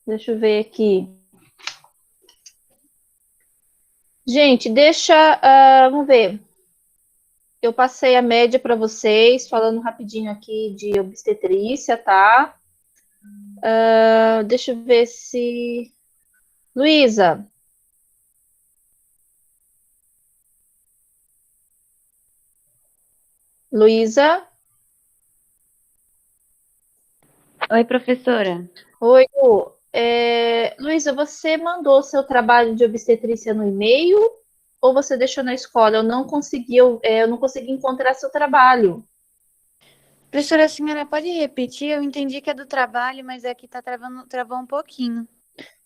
Deixa eu ver aqui. Gente, vamos ver. Eu passei a média para vocês, falando rapidinho aqui de obstetrícia, tá? Deixa eu ver se. Luísa, Luísa, Oi, professora. oi. Lu. Luísa, você mandou seu trabalho de obstetrícia no e-mail ou você deixou na escola? Eu não consegui encontrar seu trabalho. Professora, a senhora pode repetir? Eu entendi que é do trabalho, mas aqui travou um pouquinho.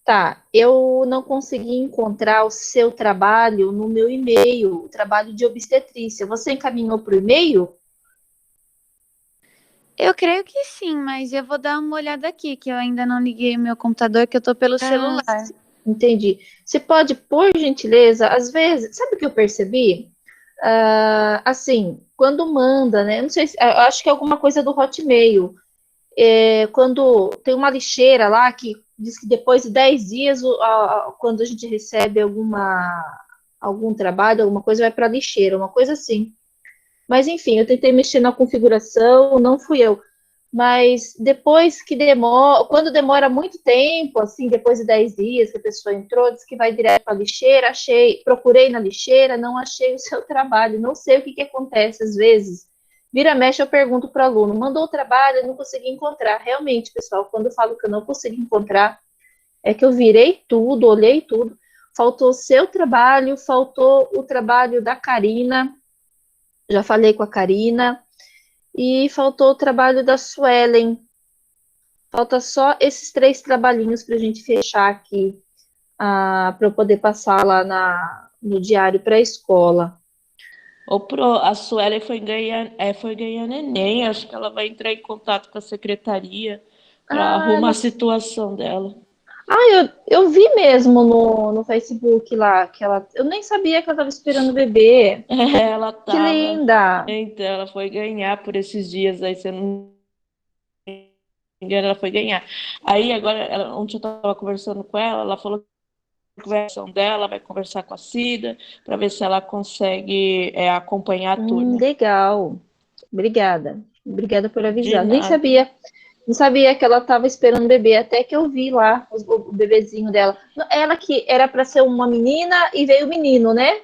Tá, eu não consegui encontrar o seu trabalho no meu e-mail, o trabalho de obstetrícia. Você encaminhou para o e-mail? Eu creio que sim, mas eu vou dar uma olhada aqui, que eu ainda não liguei o meu computador, que eu tô pelo Ah, celular. entendi. Você pode, por gentileza, às vezes, sabe o que eu percebi? Assim, quando manda, né? Eu não sei se, eu acho que é alguma coisa do Hotmail. Quando tem uma lixeira lá que diz que depois de 10 dias, quando a gente recebe algum trabalho, alguma coisa, vai para a lixeira, uma coisa assim. Mas enfim, eu tentei mexer na configuração, não fui eu. Mas depois que demora, quando demora muito tempo, assim, depois de 10 dias que a pessoa entrou, diz que vai direto para a lixeira, procurei na lixeira, não achei o seu trabalho, não sei o que acontece às vezes. Vira mexe, eu pergunto para o aluno, mandou o trabalho, eu não consegui encontrar. Realmente, pessoal, quando eu falo que eu não consegui encontrar, é que eu virei tudo, olhei tudo. Faltou o seu trabalho, faltou o trabalho da Karina, já falei com a Karina, e faltou o trabalho da Suelen. Falta só esses 3 trabalhinhos para a gente fechar aqui, para eu poder passar lá no diário para a escola. A Sueli foi ganhar neném. Acho que ela vai entrar em contato com a secretaria para Ah, arrumar a situação dela. eu vi mesmo no Facebook lá, eu nem sabia que ela estava esperando o bebê. Ela Que tava. linda! Então, ela foi ganhar por esses dias aí, se eu não me engano, ela foi ganhar. Aí agora, ontem eu estava conversando com ela, ela falou que a conversação dela vai conversar com a Cida para ver se ela consegue acompanhar a turma. Legal. Obrigada. Obrigada por De avisar. Nem nada. sabia, não sabia que ela estava esperando o bebê, até que eu vi lá o bebezinho dela. Ela que era para ser uma menina e veio o menino, né?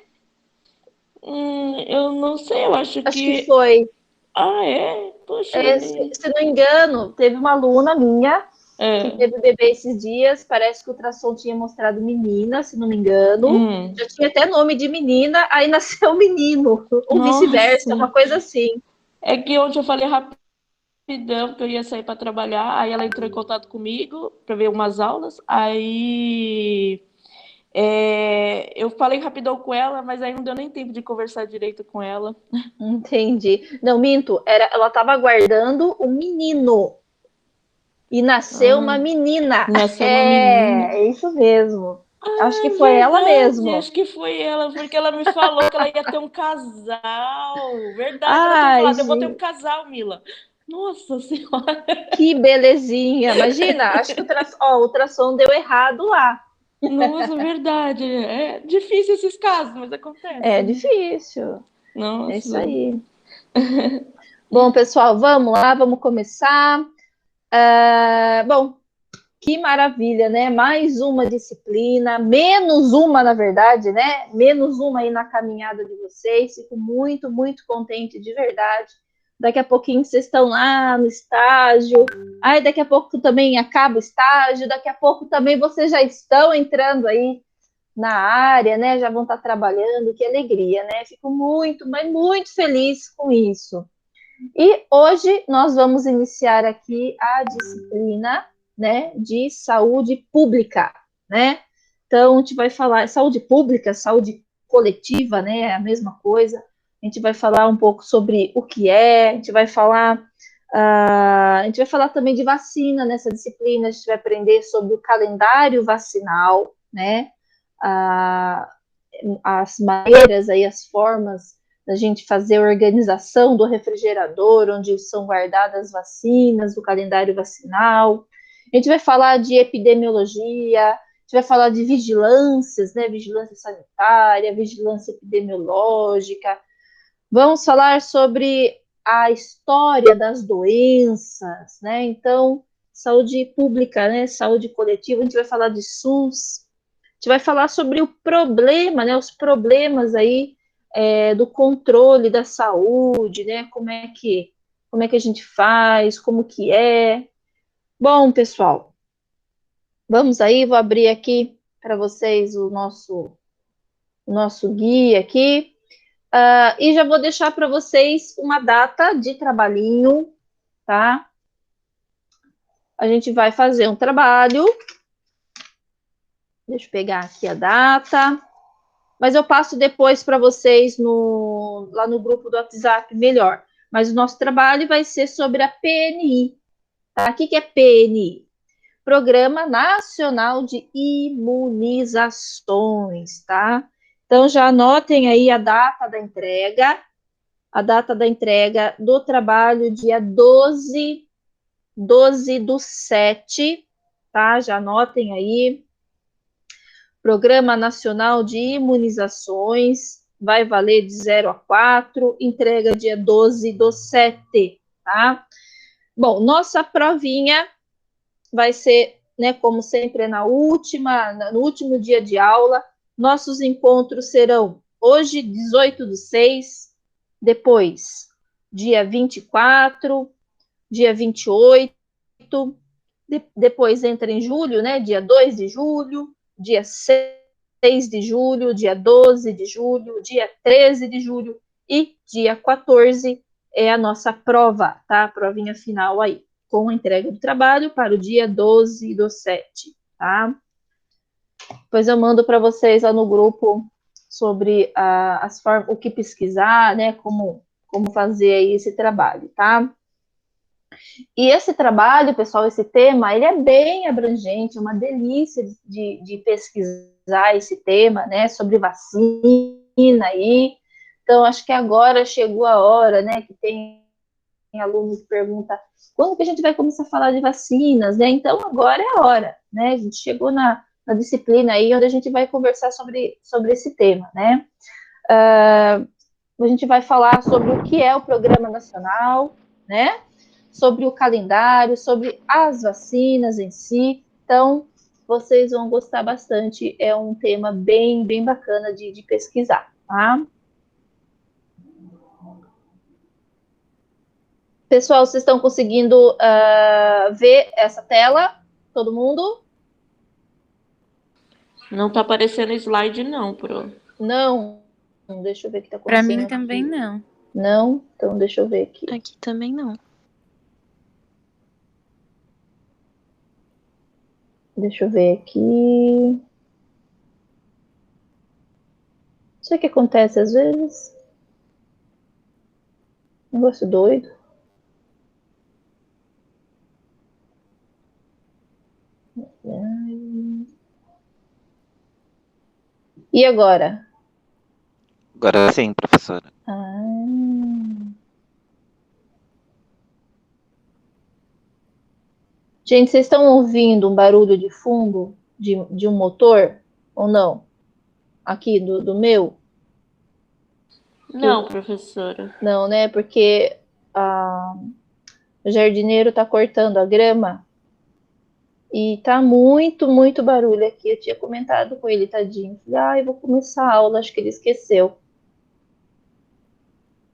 Eu não sei, eu acho Acho que que. foi. Ah, é? Poxa, Se não engano, teve uma aluna minha que é. teve bebê esses dias. Parece que o ultrassom tinha mostrado menina, se não me engano. Hum, Já tinha até nome de menina, aí nasceu menino, ou vice-versa, nossa. uma coisa assim. É que ontem eu falei rapidão que eu ia sair para trabalhar, aí ela entrou em contato comigo para ver umas aulas, aí eu falei rapidão com ela, mas aí não deu nem tempo de conversar direito com ela. Entendi. Não, minto, ela estava aguardando um menino e nasceu Ah, uma menina. nasceu uma menina. É isso mesmo. Acho que Ah, foi ela verdade, mesmo. acho que foi ela, porque ela me falou que ela ia ter um casal. Verdade, ela tinha Ai, falado, eu vou ter um gente, casal, Mila. Nossa Senhora. que belezinha. Imagina, acho que o ultrassom deu errado lá. Nossa, verdade. É difícil esses casos, mas É acontece, né? difícil. É isso Nossa. aí. Bom, pessoal, vamos lá, vamos começar. Bom, que maravilha, né? Mais uma disciplina, menos uma, na verdade, né? Menos uma aí na caminhada de vocês. Fico muito, muito contente de verdade. Daqui a pouquinho vocês estão lá no estágio. Aí daqui a pouco também acaba o estágio. Daqui a pouco também vocês já estão entrando aí na área, né? Já vão estar trabalhando. Que alegria, né? Fico muito, mas muito feliz com isso. E hoje nós vamos iniciar aqui a disciplina, né, de saúde pública, né? Então, a gente vai falar saúde pública, saúde coletiva, né, é a mesma coisa. A gente vai falar um pouco sobre o que é, a gente vai falar também de vacina nessa disciplina, a gente vai aprender sobre o calendário vacinal, né? Ah, as maneiras aí, as formas da gente fazer a organização do refrigerador, onde são guardadas as vacinas, o calendário vacinal. A gente vai falar de epidemiologia, a gente vai falar de vigilâncias, né? Vigilância sanitária, vigilância epidemiológica. Vamos falar sobre a história das doenças, né? Então, saúde pública, né? Saúde coletiva, a gente vai falar de SUS, a gente vai falar sobre o problema, né? Os problemas aí do controle da saúde, né? Como é que a gente faz, como que é. Bom, pessoal, vamos aí, vou abrir aqui para vocês o nosso guia aqui. E já vou deixar para vocês uma data de trabalhinho, tá? A gente vai fazer um trabalho. Deixa eu pegar aqui a data. Mas eu passo depois para vocês lá no grupo do WhatsApp melhor. Mas o nosso trabalho vai ser sobre a PNI. Tá? O que é PNI? Programa Nacional de Imunizações, tá? Então já anotem aí a data da entrega. A data da entrega do trabalho, dia 12/7, tá? Já anotem aí. Programa Nacional de Imunizações, vai valer de 0 a 4, entrega dia 12/7, tá? Bom, nossa provinha vai ser, né, como sempre, no último dia de aula. Nossos encontros serão hoje, 18/6, depois, dia 24, dia 28, depois entra em julho, né, dia 2 de julho, dia 6 de julho, dia 12 de julho, dia 13 de julho e dia 14 é a nossa prova, tá? A provinha final aí, com a entrega do trabalho para o dia 12/7, tá? Depois eu mando para vocês lá no grupo sobre as formas, o que pesquisar, né? Como fazer aí esse trabalho, tá? E esse trabalho, pessoal, esse tema, ele é bem abrangente, é uma delícia de pesquisar esse tema, né? Sobre vacina aí. Então, acho que agora chegou a hora, né? Que tem aluno que pergunta quando que a gente vai começar a falar de vacinas, né? Então, agora é a hora, né? A gente chegou na disciplina aí onde a gente vai conversar sobre esse tema, né? A gente vai falar sobre o que é o Programa Nacional, né? Sobre o calendário, sobre as vacinas em si. Então, vocês vão gostar bastante. É um tema bem, bem bacana de pesquisar, tá? Pessoal, vocês estão conseguindo ver essa tela? Todo mundo? Não está aparecendo slide, não, Pro. Não. Deixa eu ver o que está Para acontecendo. mim também não. Não? Então, deixa eu ver aqui. Aqui também não. Deixa eu ver aqui. Não sei o que acontece às vezes. Negócio doido. E agora? Agora sim, professora. Gente, vocês estão ouvindo um barulho de fundo de um motor ou não? Aqui do meu? Não, professora. Não, né? Porque o jardineiro está cortando a grama e tá muito, muito barulho aqui. Eu tinha comentado com ele, tadinho. Falei, eu vou começar a aula, acho que ele esqueceu.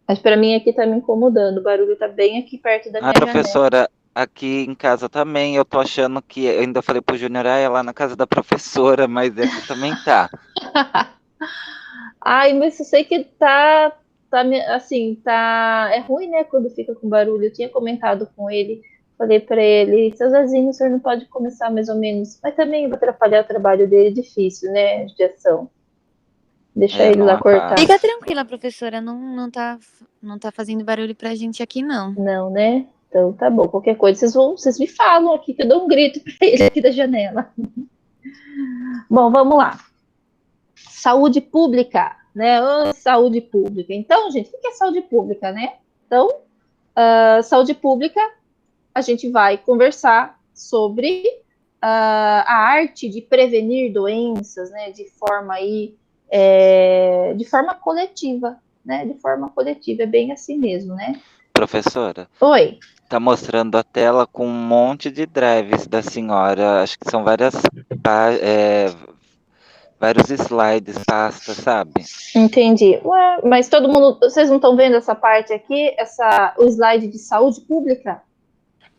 Mas para mim aqui tá me incomodando. O barulho tá bem aqui perto da minha professora, aqui em casa também, eu tô achando que, eu ainda falei pro Júnior, é lá na casa da professora, mas aqui também tá. Mas eu sei que tá assim, é ruim, né, quando fica com barulho. Eu tinha comentado com ele, falei para ele, seu Zezinho, o senhor não pode começar mais ou menos, mas também vai atrapalhar o trabalho dele, difícil, né, de ação. Deixa ele lá cortar. Fica tranquila, professora, não tá fazendo barulho pra gente aqui, não. Não, né? Então tá bom, qualquer coisa vocês me falam aqui, que eu dou um grito para ele aqui da janela. Bom, vamos lá. Saúde pública, né? Saúde pública. Então, gente, o que é saúde pública, né? Então, saúde pública, a gente vai conversar sobre a arte de prevenir doenças, né, de forma coletiva, né, de forma coletiva, é bem assim mesmo, né? Professora, Oi. tá mostrando a tela com um monte de drives da senhora, acho que são vários slides, pastas, sabe? Entendi. Ué, mas todo mundo, vocês não estão vendo essa parte aqui, o slide de saúde pública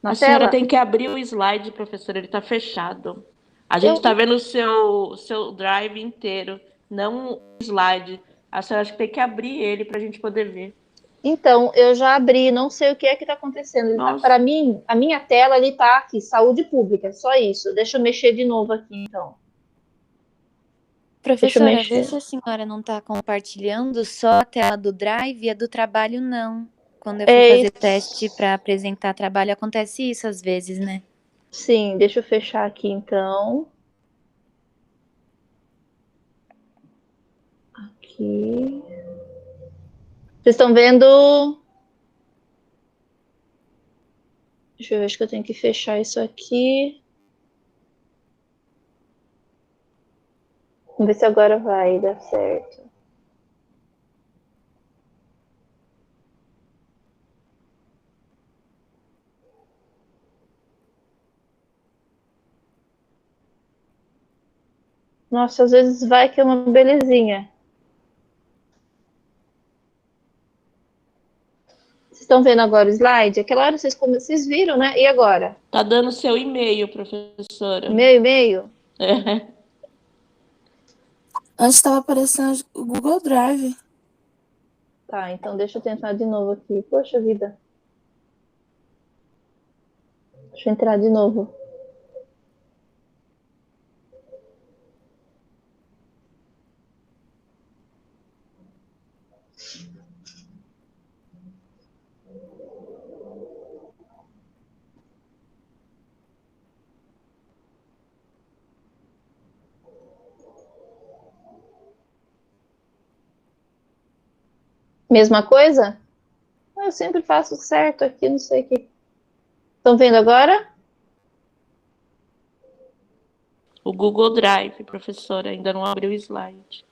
na A senhora tela? tem que abrir o slide, professora, ele está fechado. A gente Eu- está vendo o seu drive inteiro, não o slide. A senhora acho que tem que abrir ele para a gente poder ver. Então, eu já abri, não sei o que é que está acontecendo. Nossa. Para mim, a minha tela ali está aqui, saúde pública, só isso. Deixa eu mexer de novo aqui, então. Professora, mexer. vê se a senhora não está compartilhando só a tela do Drive e a do trabalho não. Quando eu fui fazer teste para apresentar trabalho, acontece isso às vezes, né? Sim, deixa eu fechar aqui, então. Aqui. Vocês estão vendo? Deixa eu ver, acho que eu tenho que fechar isso aqui. Vamos ver se agora vai dar certo. Nossa, às vezes vai que é uma belezinha. Vocês estão vendo agora o slide? Aquela hora vocês viram, né? E agora? Tá dando seu e-mail, professora. E-mail? É. Antes estava aparecendo o Google Drive. Tá, então deixa eu tentar de novo aqui. Poxa vida. Deixa eu entrar de novo. Mesma coisa? Eu sempre faço certo aqui, não sei o que. Estão vendo agora? O Google Drive, professora, ainda não abriu o slide.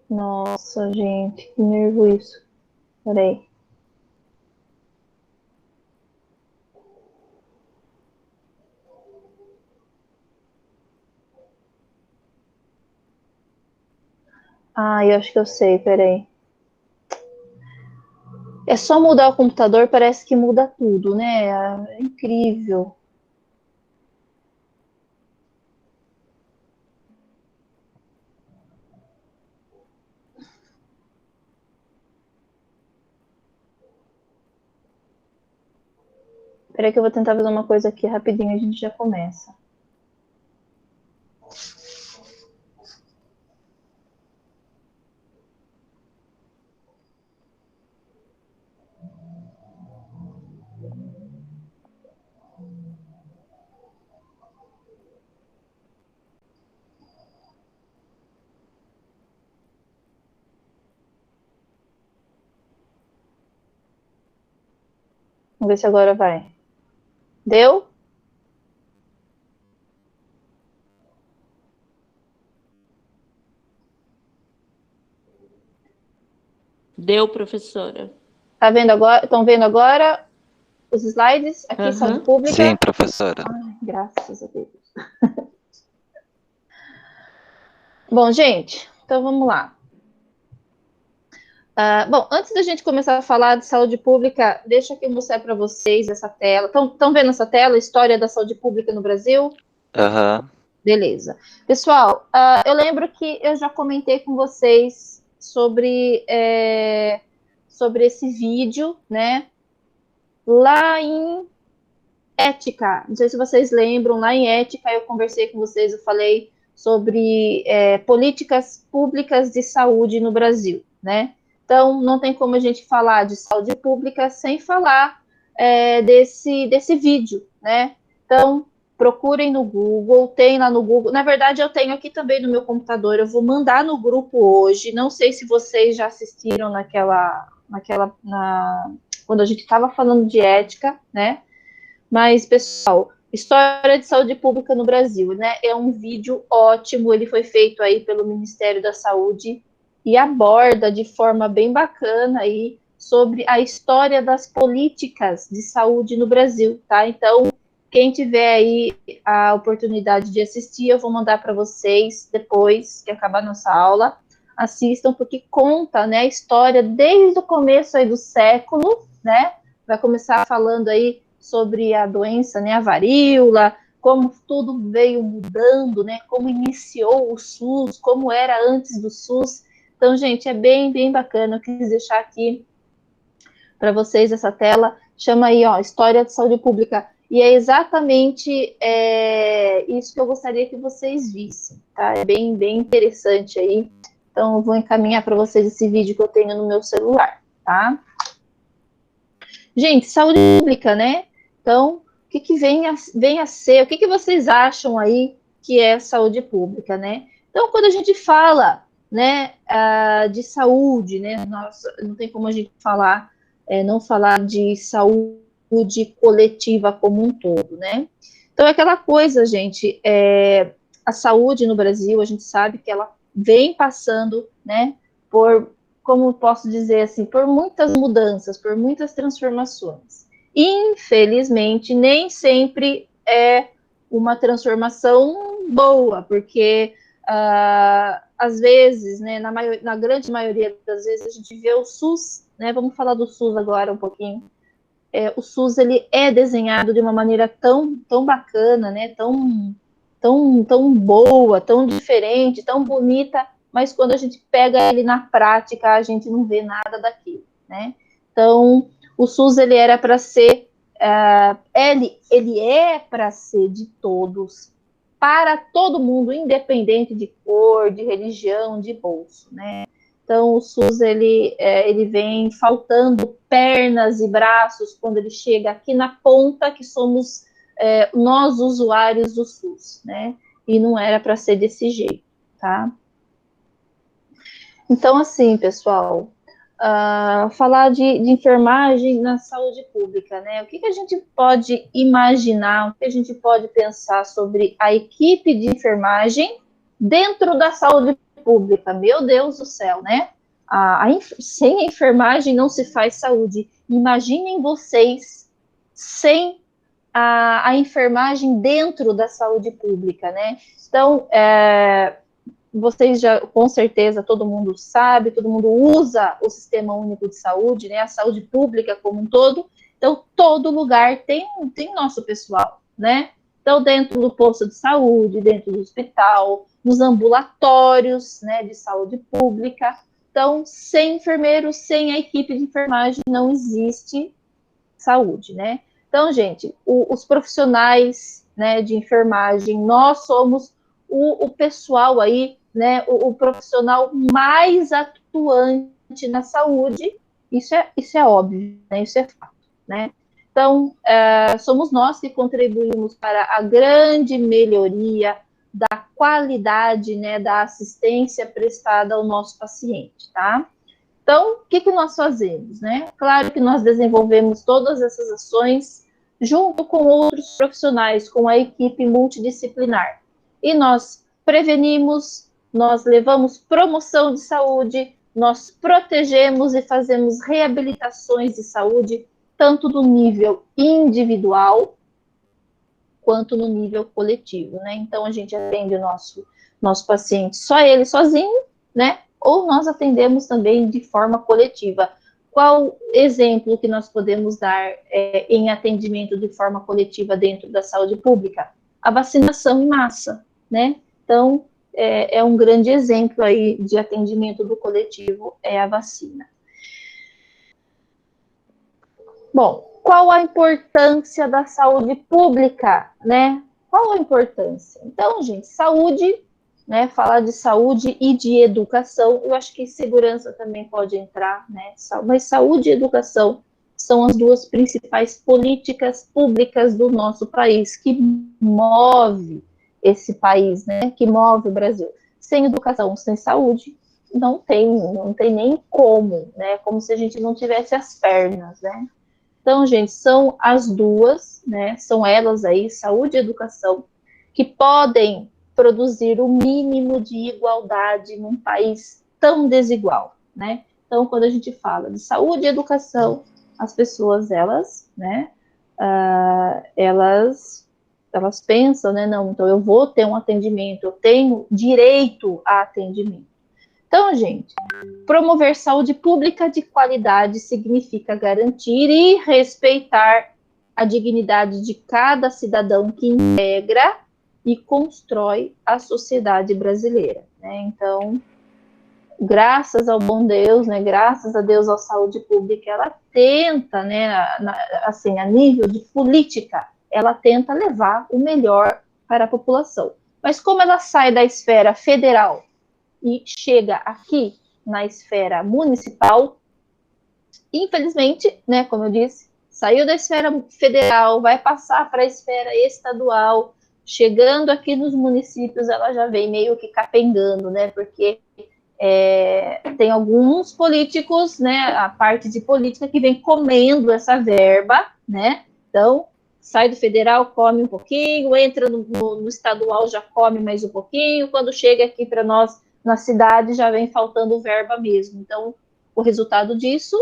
Nossa, gente, que nervo isso. Peraí. Ah, eu acho que eu sei, peraí. É só mudar o computador, parece que muda tudo, né? É incrível. Peraí que eu vou tentar fazer uma coisa aqui rapidinho, a gente já começa. Vamos ver se agora vai. Deu? Deu, professora. Tá vendo agora? Estão vendo agora os slides aqui, saúde pública? Sim, professora. Ai, graças a Deus. Bom, gente, então vamos lá. Bom, antes da gente começar a falar de saúde pública, deixa eu mostrar para vocês essa tela. Estão vendo essa tela? História da saúde pública no Brasil? Aham. Beleza. Pessoal, eu lembro que eu já comentei com vocês sobre esse vídeo, né? Lá em Ética. Não sei se vocês lembram, lá em Ética eu conversei com vocês, eu falei sobre políticas públicas de saúde no Brasil, né? Então, não tem como a gente falar de saúde pública sem falar desse vídeo, né? Então, procurem no Google, tem lá no Google. Na verdade, eu tenho aqui também no meu computador, eu vou mandar no grupo hoje. Não sei se vocês já assistiram quando a gente estava falando de ética, né? Mas, pessoal, história de saúde pública no Brasil, né? É um vídeo ótimo, ele foi feito aí pelo Ministério da Saúde e aborda de forma bem bacana aí sobre a história das políticas de saúde no Brasil, tá? Então, quem tiver aí a oportunidade de assistir, eu vou mandar para vocês depois que acabar nossa aula. Assistam, porque conta, né, a história desde o começo aí do século, né? Vai começar falando aí sobre a doença, né, a varíola, como tudo veio mudando, né, como iniciou o SUS, como era antes do SUS. Então, gente, é bem, bem bacana. Eu quis deixar aqui para vocês essa tela. Chama aí, ó, História de Saúde Pública. E é exatamente isso que eu gostaria que vocês vissem, tá? É bem, bem interessante aí. Então, eu vou encaminhar para vocês esse vídeo que eu tenho no meu celular, tá? Gente, saúde pública, né? Então, o que vem a ser? O que vocês acham aí que é saúde pública, né? Então, quando a gente fala, né, de saúde, né? Nossa, não tem como a gente falar, não falar de saúde coletiva como um todo, né? Então, é aquela coisa, gente, a saúde no Brasil, a gente sabe que ela vem passando, né, por, como posso dizer assim, por muitas mudanças, por muitas transformações. Infelizmente, nem sempre é uma transformação boa, porque às vezes, né, na grande maioria das vezes, a gente vê o SUS, né, vamos falar do SUS agora um pouquinho. O SUS, ele é desenhado de uma maneira tão bacana, né, tão boa, tão diferente, tão bonita, mas quando a gente pega ele na prática, a gente não vê nada daquilo, né? Então, o SUS, ele era para ser, ele é para ser de todos, para todo mundo, independente de cor, de religião, de bolso, né? Então, o SUS, ele vem faltando pernas e braços quando ele chega aqui na ponta, que somos nós, usuários do SUS, né? E não era para ser desse jeito, tá? Então, assim, pessoal, falar de enfermagem na saúde pública, né? O que a gente pode imaginar, o que a gente pode pensar sobre a equipe de enfermagem dentro da saúde pública? Meu Deus do céu, né? Sem a enfermagem não se faz saúde. Imaginem vocês sem a enfermagem dentro da saúde pública, né? Então, vocês já, com certeza, todo mundo sabe, todo mundo usa o Sistema Único de Saúde, né? A saúde pública como um todo. Então, todo lugar tem nosso pessoal, né? Então, dentro do posto de saúde, dentro do hospital, nos ambulatórios, né, de saúde pública. Então, sem enfermeiros, sem a equipe de enfermagem, não existe saúde, né? Então, gente, os profissionais, né, de enfermagem, nós somos o pessoal aí, né, o profissional mais atuante na saúde. Isso é óbvio, né? Isso é fato, né? Então, somos nós que contribuímos para a grande melhoria da qualidade, né, da assistência prestada ao nosso paciente, tá? Então, o que nós fazemos, né? Claro que nós desenvolvemos todas essas ações junto com outros profissionais, com a equipe multidisciplinar. E nós prevenimos, nós levamos promoção de saúde, nós protegemos e fazemos reabilitações de saúde, tanto no nível individual, quanto no nível coletivo, né? Então, a gente atende o nosso paciente só ele sozinho, né? Ou nós atendemos também de forma coletiva. Qual exemplo que nós podemos dar em atendimento de forma coletiva dentro da saúde pública? A vacinação em massa, né? Então, é um grande exemplo aí de atendimento do coletivo, é a vacina. Bom, qual a importância da saúde pública, né? Qual a importância? Então, gente, saúde, né? Falar de saúde e de educação, eu acho que segurança também pode entrar, né? Mas saúde e educação são as duas principais políticas públicas do nosso país, que move esse país, né? Que move o Brasil. Sem educação, sem saúde, não tem nem como, né? Como se a gente não tivesse as pernas, né? Então, gente, são as duas, né? São elas aí, saúde e educação, que podem produzir o mínimo de igualdade num país tão desigual, né? Então, quando a gente fala de saúde e educação, as pessoas, elas, né? Elas pensam, né? Não, então eu vou ter um atendimento, eu tenho direito a atendimento. Então, gente, promover saúde pública de qualidade significa garantir e respeitar a dignidade de cada cidadão que integra e constrói a sociedade brasileira, né? Então, graças ao bom Deus, né? Graças a Deus, à saúde pública, ela tenta, né? Assim, a nível de política, ela tenta levar o melhor para a população. Mas como ela sai da esfera federal e chega aqui na esfera municipal, infelizmente, né, como eu disse, saiu da esfera federal, vai passar para a esfera estadual, chegando aqui nos municípios, ela já vem meio que capengando, né, porque tem alguns políticos, né, a parte de política que vem comendo essa verba, né, então sai do federal, come um pouquinho, entra no estadual, já come mais um pouquinho, quando chega aqui para nós, na cidade, já vem faltando verba mesmo. Então, o resultado disso,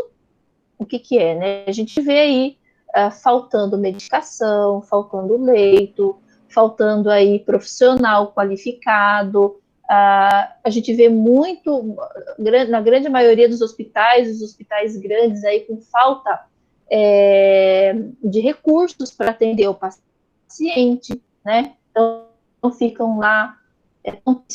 o que é, né? A gente vê aí faltando medicação, faltando leito, faltando aí profissional qualificado. A gente vê muito, na grande maioria dos hospitais, os hospitais grandes aí com falta de recursos para atender o paciente, né? Então, ficam lá,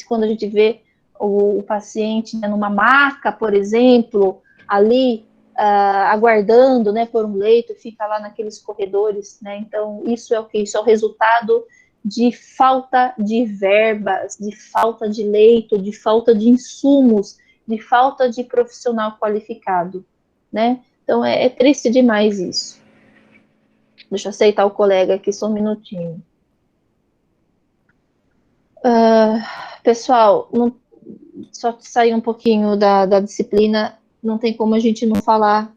quando a gente vê o paciente, né, numa maca, por exemplo, ali aguardando, né, por um leito, fica lá naqueles corredores, né? Então, isso é o que? Isso é o resultado de falta de verbas, de falta de leito, de falta de insumos, de falta de profissional qualificado, né? Então, é triste demais isso. Deixa eu aceitar o colega aqui só um minutinho. Pessoal, só sair um pouquinho da disciplina, não tem como a gente não falar,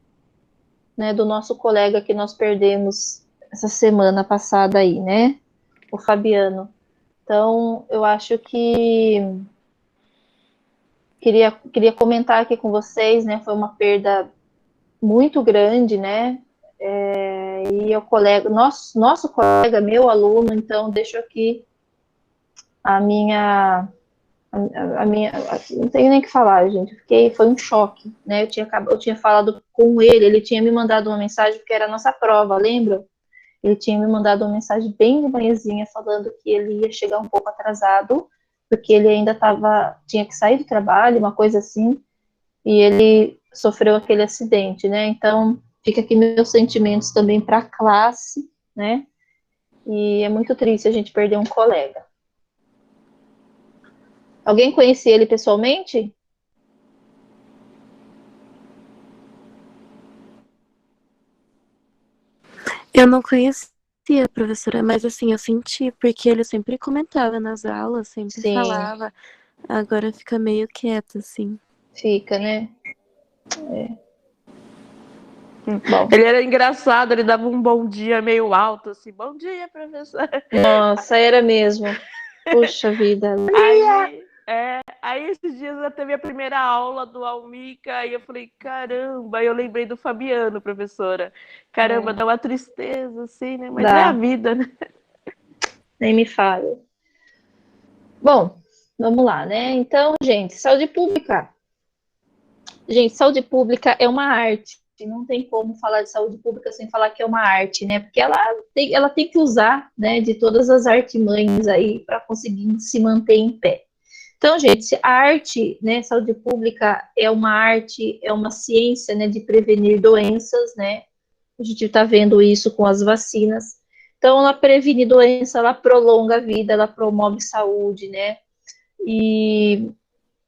né, do nosso colega que nós perdemos essa semana passada aí, né, o Fabiano. Então, eu acho que queria comentar aqui com vocês, né, foi uma perda muito grande, né, e o colega, nosso colega, meu aluno, então deixo aqui a minha, não tenho nem o que falar, gente, foi um choque, né, eu tinha falado com ele tinha me mandado uma mensagem, porque era a nossa prova, lembra? Ele tinha me mandado uma mensagem bem de manhãzinha, falando que ele ia chegar um pouco atrasado, porque ele ainda tinha que sair do trabalho, uma coisa assim, e ele sofreu aquele acidente, né, então fica aqui meus sentimentos também para a classe, né, e é muito triste a gente perder um colega. Alguém conhecia ele pessoalmente? Eu não conhecia a professora, mas assim, eu senti, porque ele sempre comentava nas aulas, sempre Sim. falava. Agora fica meio quieto, assim. Fica, né? Bom. Ele era engraçado, ele dava um bom dia meio alto, assim, bom dia, professora. Nossa, era mesmo. Puxa vida. Aí esses dias eu teve a primeira aula do Almica, e eu falei, caramba, eu lembrei do Fabiano, professora. Caramba, dá uma tristeza, assim, né? Mas é a vida, né? Nem me fale. Bom, vamos lá, né? Então, gente, saúde pública. Gente, saúde pública é uma arte. Não tem como falar de saúde pública sem falar que é uma arte, né? Porque ela tem que usar, né, de todas as artimanhas aí para conseguir se manter em pé. Então, gente, a arte, né, saúde pública é uma arte, é uma ciência, né, de prevenir doenças, né? A gente está vendo isso com as vacinas. Então, ela previne doença, ela prolonga a vida, ela promove saúde, né? E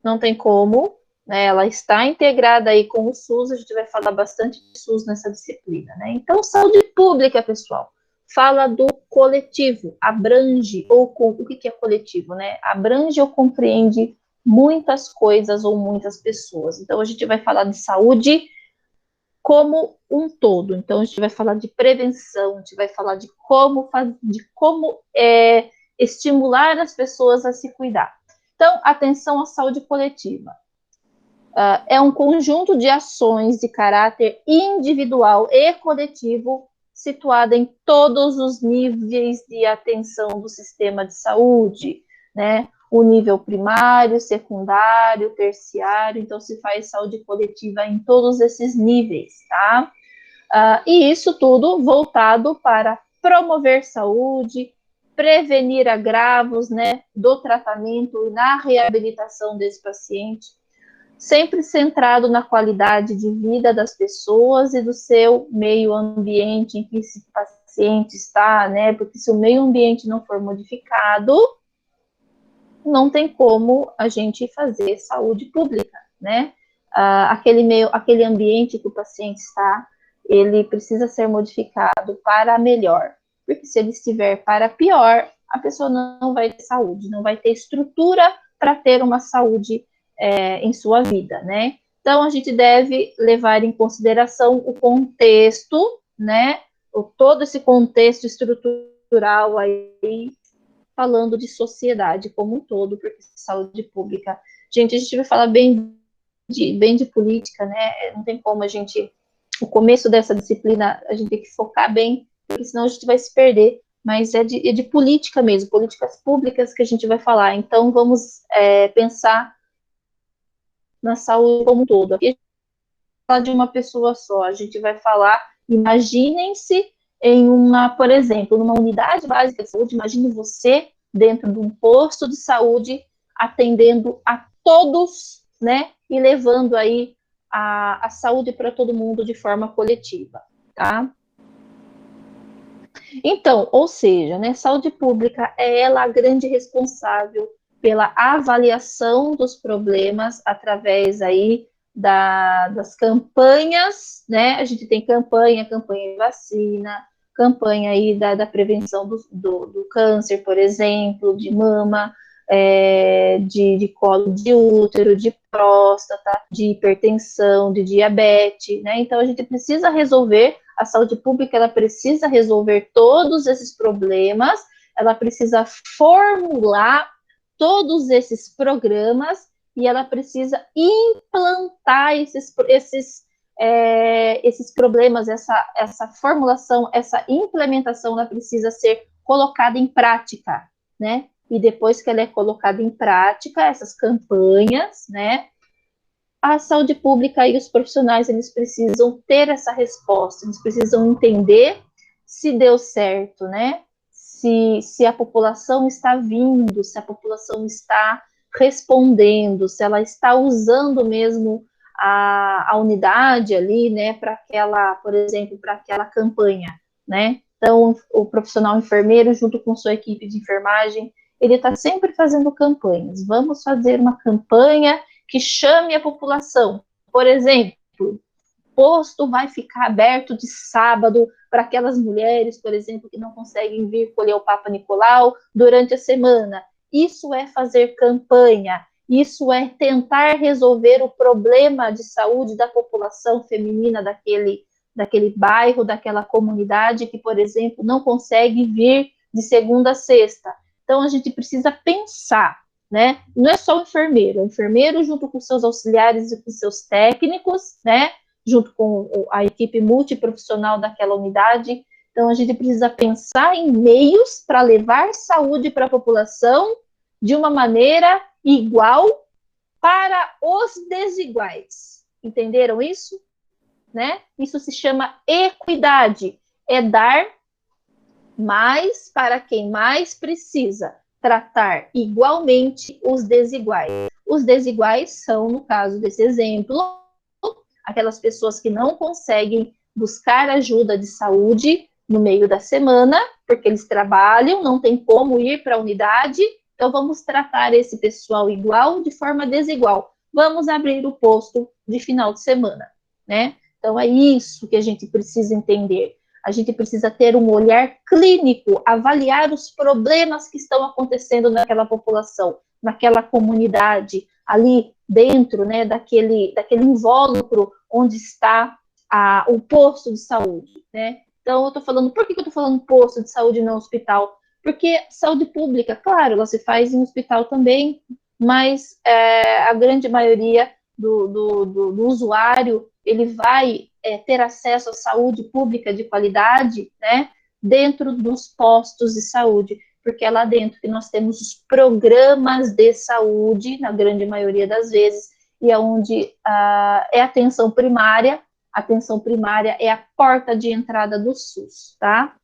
não tem como, né? Ela está integrada aí com o SUS, a gente vai falar bastante de SUS nessa disciplina, né? Então, saúde pública, pessoal, fala do coletivo, abrange, o que é coletivo, né? Abrange ou compreende muitas coisas ou muitas pessoas. Então, a gente vai falar de saúde como um todo. Então, a gente vai falar de prevenção, a gente vai falar de como estimular as pessoas a se cuidar. Então, atenção à saúde coletiva. É um conjunto de ações de caráter individual e coletivo situada em todos os níveis de atenção do sistema de saúde, né? O nível primário, secundário, terciário, então se faz saúde coletiva em todos esses níveis, tá? E isso tudo voltado para promover saúde, prevenir agravos, né, do tratamento e na reabilitação desse paciente, sempre centrado na qualidade de vida das pessoas e do seu meio ambiente em que esse paciente está, né? Porque se o meio ambiente não for modificado, não tem como a gente fazer saúde pública, né? Aquele ambiente que o paciente está, ele precisa ser modificado para melhor, porque se ele estiver para pior, a pessoa não vai ter saúde, não vai ter estrutura para ter uma saúde em sua vida, né? Então, a gente deve levar em consideração o contexto, né? Todo esse contexto estrutural aí, falando de sociedade como um todo, porque saúde pública. Gente, a gente vai falar bem de política, né? Não tem como o começo dessa disciplina, a gente tem que focar bem, porque senão a gente vai se perder, mas é de política mesmo, políticas públicas que a gente vai falar. Então, vamos pensar na saúde como um todo. Aqui a gente vai falar de uma pessoa só, a gente vai falar, imaginem-se por exemplo, numa unidade básica de saúde, imagine você dentro de um posto de saúde, atendendo a todos, né, e levando aí a saúde para todo mundo de forma coletiva, tá? Então, ou seja, né, saúde pública é ela a grande responsável pela avaliação dos problemas através aí das campanhas, né? A gente tem campanha de vacina, campanha aí da prevenção do câncer, por exemplo, de mama, de colo de útero, de próstata, de hipertensão, de diabetes, né? Então, a gente precisa resolver, a saúde pública, ela precisa resolver todos esses problemas, ela precisa formular todos esses programas e ela precisa implantar esses problemas, essa formulação, essa implementação, ela precisa ser colocada em prática, né? E depois que ela é colocada em prática, essas campanhas, né? A saúde pública e os profissionais, eles precisam ter essa resposta, eles precisam entender se deu certo, né? Se a população está vindo, se a população está respondendo, se ela está usando mesmo a unidade ali, né, para aquela, por exemplo, para aquela campanha, né? Então, o profissional enfermeiro, junto com sua equipe de enfermagem, ele está sempre fazendo campanhas. Vamos fazer uma campanha que chame a população. Por exemplo, o posto vai ficar aberto de sábado para aquelas mulheres, por exemplo, que não conseguem vir colher o Papa Nicolau durante a semana. Isso é fazer campanha, isso é tentar resolver o problema de saúde da população feminina daquele bairro, daquela comunidade que, por exemplo, não consegue vir de segunda a sexta. Então, a gente precisa pensar, né? Não é só o enfermeiro junto com seus auxiliares e com seus técnicos, né? Junto com a equipe multiprofissional daquela unidade. Então, a gente precisa pensar em meios para levar saúde para a população de uma maneira igual para os desiguais. Entenderam isso? Né? Isso se chama equidade. É dar mais para quem mais precisa, tratar igualmente os desiguais. Os desiguais são, no caso desse exemplo, aquelas pessoas que não conseguem buscar ajuda de saúde no meio da semana, porque eles trabalham, não tem como ir para a unidade, então vamos tratar esse pessoal igual de forma desigual. Vamos abrir o posto de final de semana, né? Então é isso que a gente precisa entender. A gente precisa ter um olhar clínico, avaliar os problemas que estão acontecendo naquela população, naquela comunidade, ali dentro, né, daquele invólucro onde está o posto de saúde, né? Então, eu estou falando, por que eu estou falando posto de saúde e não hospital? Porque saúde pública, claro, ela se faz em hospital também, mas a grande maioria do usuário, ele vai ter acesso à saúde pública de qualidade, né, dentro dos postos de saúde, porque é lá dentro que nós temos os programas de saúde, na grande maioria das vezes, e é onde é atenção primária. A atenção primária é a porta de entrada do SUS, tá?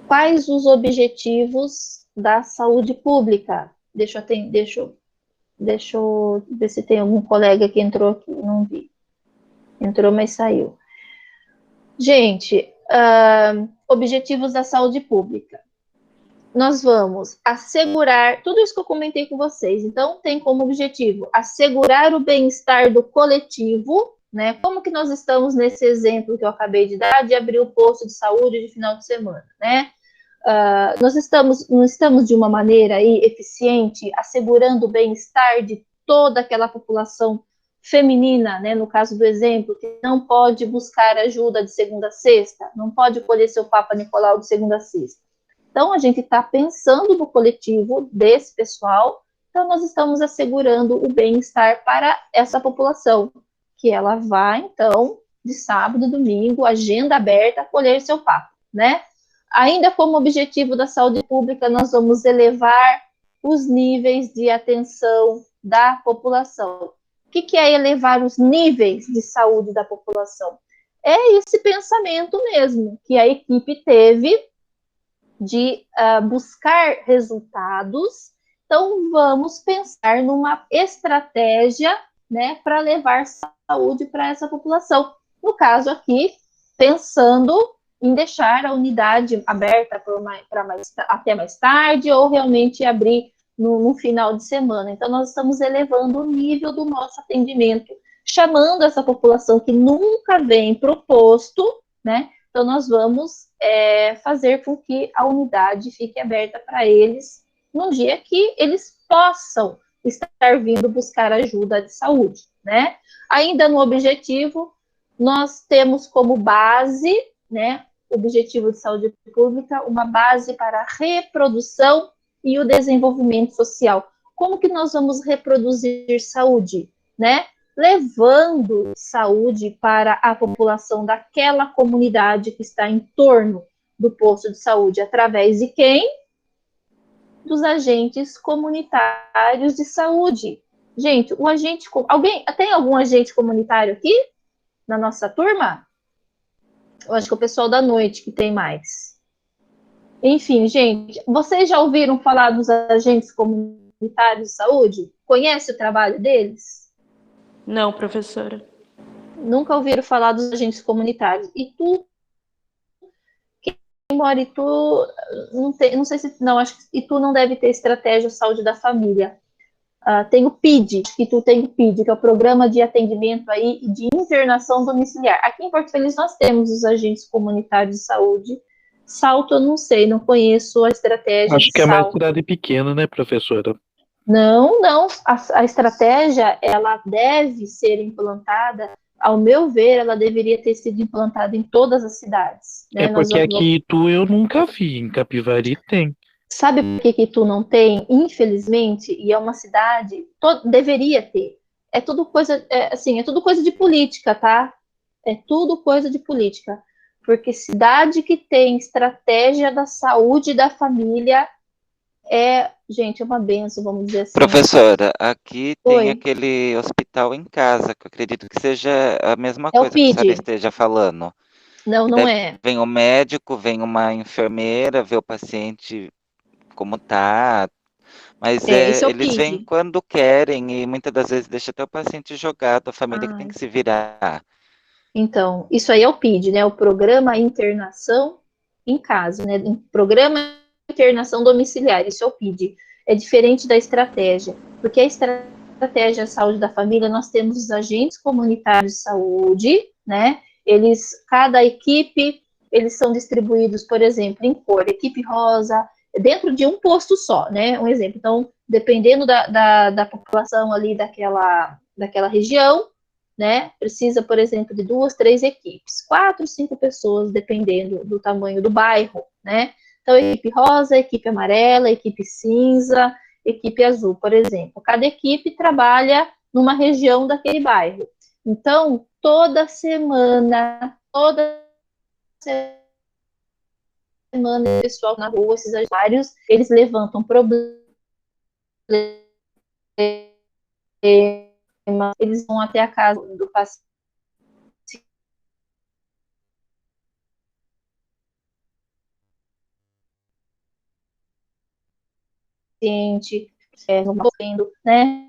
Quais os objetivos da saúde pública? Deixa eu ver se tem algum colega que entrou aqui, não vi. Entrou, mas saiu. Gente, objetivos da saúde pública. Nós vamos assegurar, tudo isso que eu comentei com vocês, então tem como objetivo assegurar o bem-estar do coletivo, né? Como que nós estamos nesse exemplo que eu acabei de dar, de abrir o posto de saúde de final de semana, né? Nós não estamos de uma maneira aí eficiente, assegurando o bem-estar de toda aquela população feminina, né? No caso do exemplo, que não pode buscar ajuda de segunda a sexta, não pode colher seu Papa Nicolau de segunda a sexta. Então, a gente está pensando no coletivo desse pessoal, então nós estamos assegurando o bem-estar para essa população, que ela vai, então, de sábado, domingo, agenda aberta, colher seu Papa, né? Ainda como objetivo da saúde pública, nós vamos elevar os níveis de atenção da população. O que é elevar os níveis de saúde da população? É esse pensamento mesmo, que a equipe teve de buscar resultados. Então, vamos pensar numa estratégia, né, para levar saúde para essa população. No caso aqui, pensando em deixar a unidade aberta até mais tarde, ou realmente abrir no final de semana. Então, nós estamos elevando o nível do nosso atendimento, chamando essa população que nunca vem para o posto, né? Então, nós vamos fazer com que a unidade fique aberta para eles num dia que eles possam estar vindo buscar ajuda de saúde, né? Ainda no objetivo, nós temos como base, né, objetivo de saúde pública, uma base para a reprodução e o desenvolvimento social. Como que nós vamos reproduzir saúde, né? Levando saúde para a população daquela comunidade que está em torno do posto de saúde, através de quem? Dos agentes comunitários de saúde. Gente, tem algum agente comunitário aqui na nossa turma? Eu acho que é o pessoal da noite que tem mais. Enfim, gente, vocês já ouviram falar dos agentes comunitários de saúde? Conhece o trabalho deles? Não, professora. Nunca ouviram falar dos agentes comunitários. Itu, quem mora em Itu, não sei se, não, acho que Itu não deve ter estratégia de saúde da família. Tem o PID, Itu tem o PID, que é o Programa de Atendimento aí de Internação Domiciliar. Aqui em Porto Feliz nós temos os agentes comunitários de saúde. Salto eu não sei, não conheço a estratégia. Acho que é mais cidade pequena, né, professora? Não, a estratégia, ela deve ser implantada, ao meu ver, ela deveria ter sido implantada em todas as cidades. Né? Porque aqui em Itu eu nunca vi, em Capivari tem. Sabe por que Itu não tem? Infelizmente, e é uma cidade, deveria ter. É tudo coisa, é tudo coisa de política, tá? É tudo coisa de política. Porque cidade que tem estratégia da saúde da família gente, é uma benção, vamos dizer assim. Professora, aqui tem Oi. aquele hospital em casa, que eu acredito que seja a mesma coisa que a senhora esteja falando. Não é. Vem o médico, vem uma enfermeira, vê o paciente como tá, mas eles vêm quando querem e muitas das vezes deixa até o paciente jogado, a família que tem que se virar. Então, isso aí é o PID, né? O Programa Internação em Casa, né? Programa Internação Domiciliar, isso é o PID. É diferente da estratégia, porque a estratégia de saúde da família, nós temos os agentes comunitários de saúde, né? Cada equipe, eles são distribuídos, por exemplo, em cor, equipe rosa, dentro de um posto só, né? Um exemplo. Então, dependendo da população ali daquela região, né? Precisa, por exemplo, de 2, 3 equipes, 4, 5 pessoas, dependendo do tamanho do bairro, né? Então, equipe rosa, equipe amarela, equipe cinza, equipe azul, por exemplo. Cada equipe trabalha numa região daquele bairro. Então, toda semana, o pessoal na rua, esses agitários, eles levantam problemas, eles vão até a casa do paciente, não vendo, né?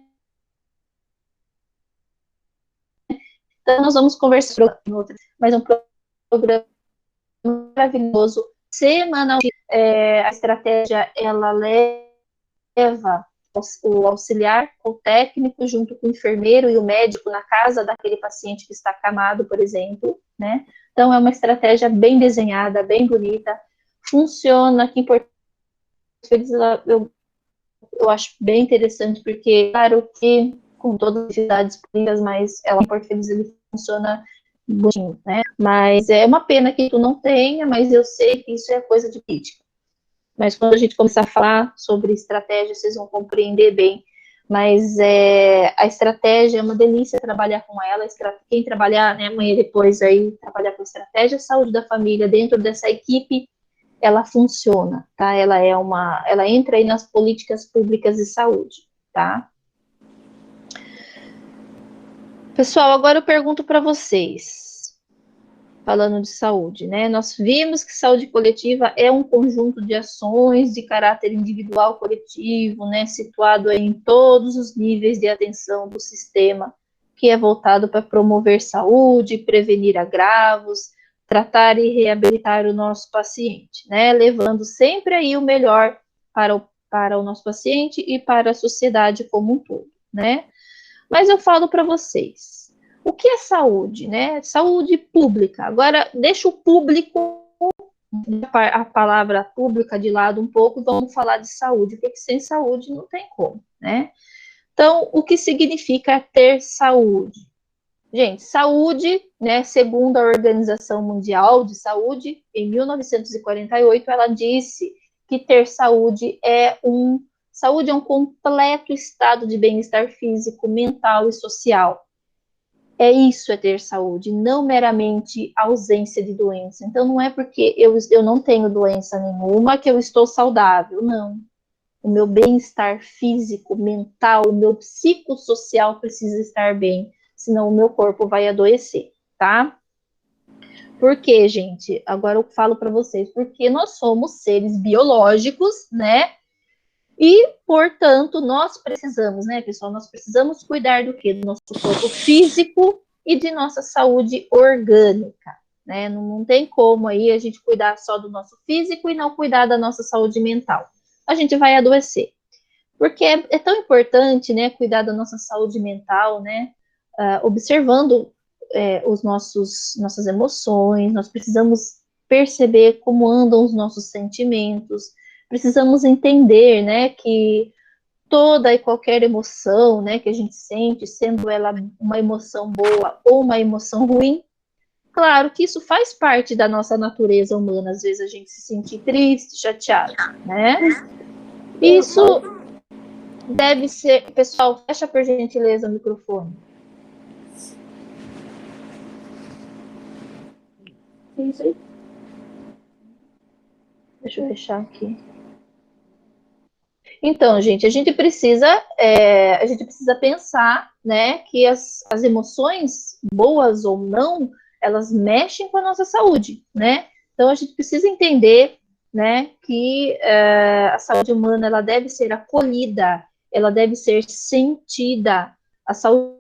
Então, nós vamos conversar em outra, mas é um programa maravilhoso, semanalmente. A estratégia, ela leva o auxiliar, o técnico, junto com o enfermeiro e o médico na casa daquele paciente que está acamado, por exemplo, né? Então, é uma estratégia bem desenhada, bem bonita, funciona aqui em Porto Feliz, eu acho bem interessante, porque, claro que com todas as atividades públicas, mas ela em Porto Feliz ele funciona bonitinho, né? Mas é uma pena que tu não tenha, mas eu sei que isso é coisa de política. Mas quando a gente começar a falar sobre estratégia, vocês vão compreender bem. Mas a estratégia é uma delícia trabalhar com ela. Quem trabalhar, né, amanhã depois aí, trabalhar com estratégia, saúde da família dentro dessa equipe, ela funciona, tá? Ela entra aí nas políticas públicas de saúde, tá? Pessoal, agora eu pergunto para vocês, falando de saúde, né? Nós vimos que saúde coletiva é um conjunto de ações de caráter individual coletivo, né? Situado aí em todos os níveis de atenção do sistema, que é voltado para promover saúde, prevenir agravos, tratar e reabilitar o nosso paciente, né? Levando sempre aí o melhor para o nosso paciente e para a sociedade como um todo, né? Mas eu falo para vocês, o que é saúde, né? Saúde pública. Agora, deixa o público, a palavra pública de lado um pouco, e vamos falar de saúde, porque sem saúde não tem como, né? Então, o que significa ter saúde? Gente, saúde, né, segundo a Organização Mundial de Saúde, em 1948, ela disse que ter saúde é um completo estado de bem-estar físico, mental e social. Isso é ter saúde, não meramente ausência de doença. Então, não é porque eu não tenho doença nenhuma que eu estou saudável, não. O meu bem-estar físico, mental, o meu psicossocial precisa estar bem, senão o meu corpo vai adoecer, tá? Por quê, gente? Agora eu falo para vocês, porque nós somos seres biológicos, né? E, portanto, nós precisamos, né, pessoal? Nós precisamos cuidar do quê? Do nosso corpo físico e de nossa saúde orgânica, né? Não tem como aí a gente cuidar só do nosso físico e não cuidar da nossa saúde mental. A gente vai adoecer. Porque é tão importante, né, cuidar da nossa saúde mental, né? Observando nossas emoções, nós precisamos perceber como andam os nossos sentimentos, precisamos entender, né, que toda e qualquer emoção, né, que a gente sente, sendo ela uma emoção boa ou uma emoção ruim, claro que isso faz parte da nossa natureza humana, às vezes a gente se sentir triste, chateado, né? Isso deve ser... Pessoal, fecha por gentileza o microfone. Isso aí. Deixa eu fechar aqui. Então, gente, a gente precisa pensar, né, que as emoções, boas ou não, elas mexem com a nossa saúde, né? Então, a gente precisa entender, né, que a saúde humana, ela deve ser acolhida, ela deve ser sentida. A saúde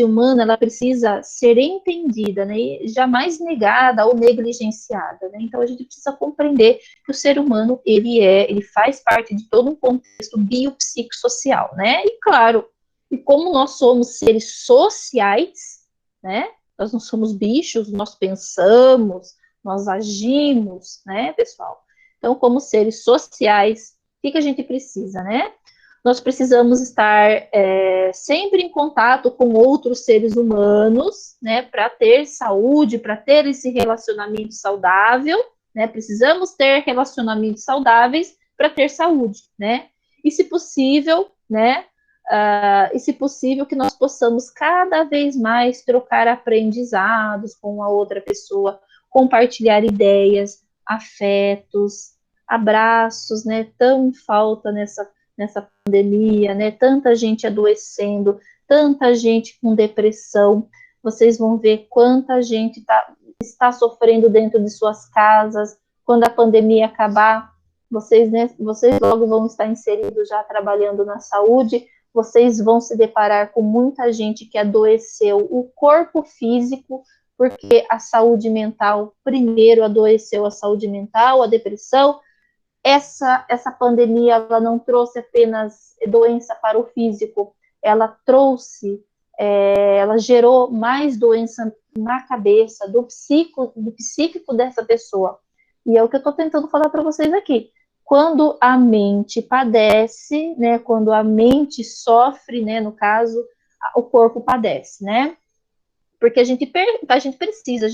humana, ela precisa ser entendida, né, e jamais negada ou negligenciada, né? Então a gente precisa compreender que o ser humano, ele faz parte de todo um contexto biopsicossocial, né? E claro, e como nós somos seres sociais, né? Nós não somos bichos, nós pensamos, nós agimos, né, pessoal? Então, como seres sociais, o que a gente precisa, né? nós precisamos estar sempre em contato com outros seres humanos, né, para ter saúde, para ter esse relacionamento saudável, né, precisamos ter relacionamentos saudáveis para ter saúde, né, e se possível, né, que nós possamos cada vez mais trocar aprendizados com a outra pessoa, compartilhar ideias, afetos, abraços, né, tão em falta nessa pandemia, né, tanta gente adoecendo, tanta gente com depressão, vocês vão ver quanta gente está sofrendo dentro de suas casas, quando a pandemia acabar, vocês logo vão estar inseridos já trabalhando na saúde, vocês vão se deparar com muita gente que adoeceu o corpo físico, porque a saúde mental, primeiro adoeceu a saúde mental, a depressão. Essa pandemia, ela não trouxe apenas doença para o físico, ela gerou mais doença na cabeça, do psíquico dessa pessoa. E é o que eu estou tentando falar para vocês aqui. Quando a mente padece, né, quando a mente sofre, né, no caso, o corpo padece, né? Porque a gente precisa,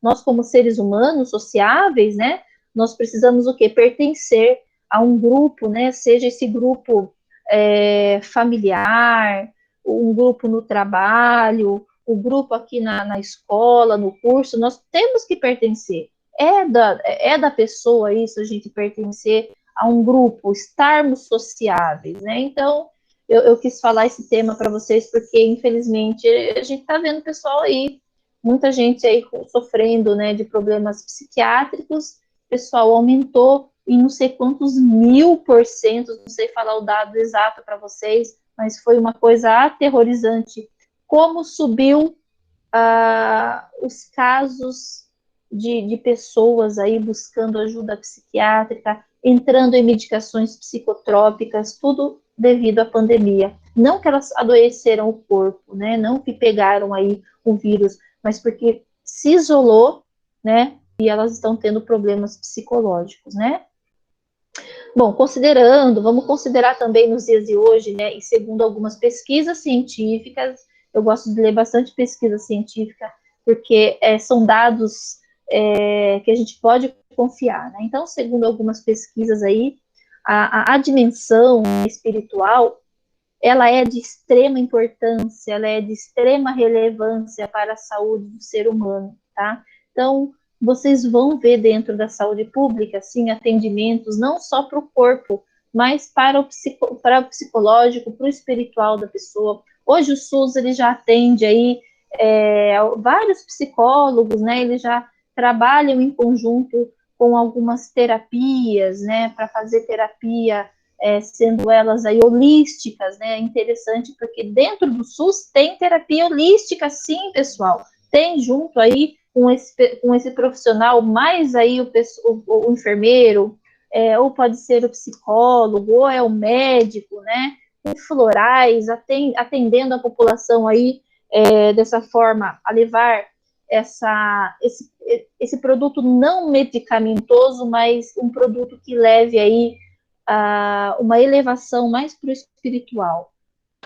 nós como seres humanos sociáveis, né, nós precisamos o quê? Pertencer a um grupo, né, seja esse grupo familiar, um grupo no trabalho, o grupo aqui na escola, no curso, nós temos que pertencer. É da pessoa isso, a gente pertencer a um grupo, estarmos sociáveis, né? Então, eu quis falar esse tema para vocês, porque, infelizmente, a gente está vendo pessoal aí, muita gente aí sofrendo, né, de problemas psiquiátricos, o pessoal aumentou em não sei quantos 1000%, não sei falar o dado exato para vocês, mas foi uma coisa aterrorizante. Como subiu os casos de pessoas aí buscando ajuda psiquiátrica, entrando em medicações psicotrópicas, tudo devido à pandemia. Não que elas adoeceram o corpo, né? Não que pegaram aí o vírus, mas porque se isolou, né? E elas estão tendo problemas psicológicos, né? Bom, vamos considerar também nos dias de hoje, né? E segundo algumas pesquisas científicas, eu gosto de ler bastante pesquisa científica, porque são dados que a gente pode confiar, né? Então, segundo algumas pesquisas aí, a dimensão espiritual, ela é de extrema importância, ela é de extrema relevância para a saúde do ser humano, tá? Então, vocês vão ver dentro da saúde pública, assim, atendimentos não só para o corpo, mas para o psicológico, para o espiritual da pessoa. Hoje o SUS, ele já atende aí vários psicólogos, né? Eles já trabalham em conjunto com algumas terapias, né? Para fazer terapia, sendo elas aí holísticas, né? É interessante porque dentro do SUS tem terapia holística, sim, pessoal. Tem junto aí com esse profissional, mais aí o enfermeiro, ou pode ser o psicólogo, ou é o médico, né? Com florais, atendendo a população aí dessa forma, a levar esse produto não medicamentoso, mas um produto que leve aí uma elevação mais para o espiritual.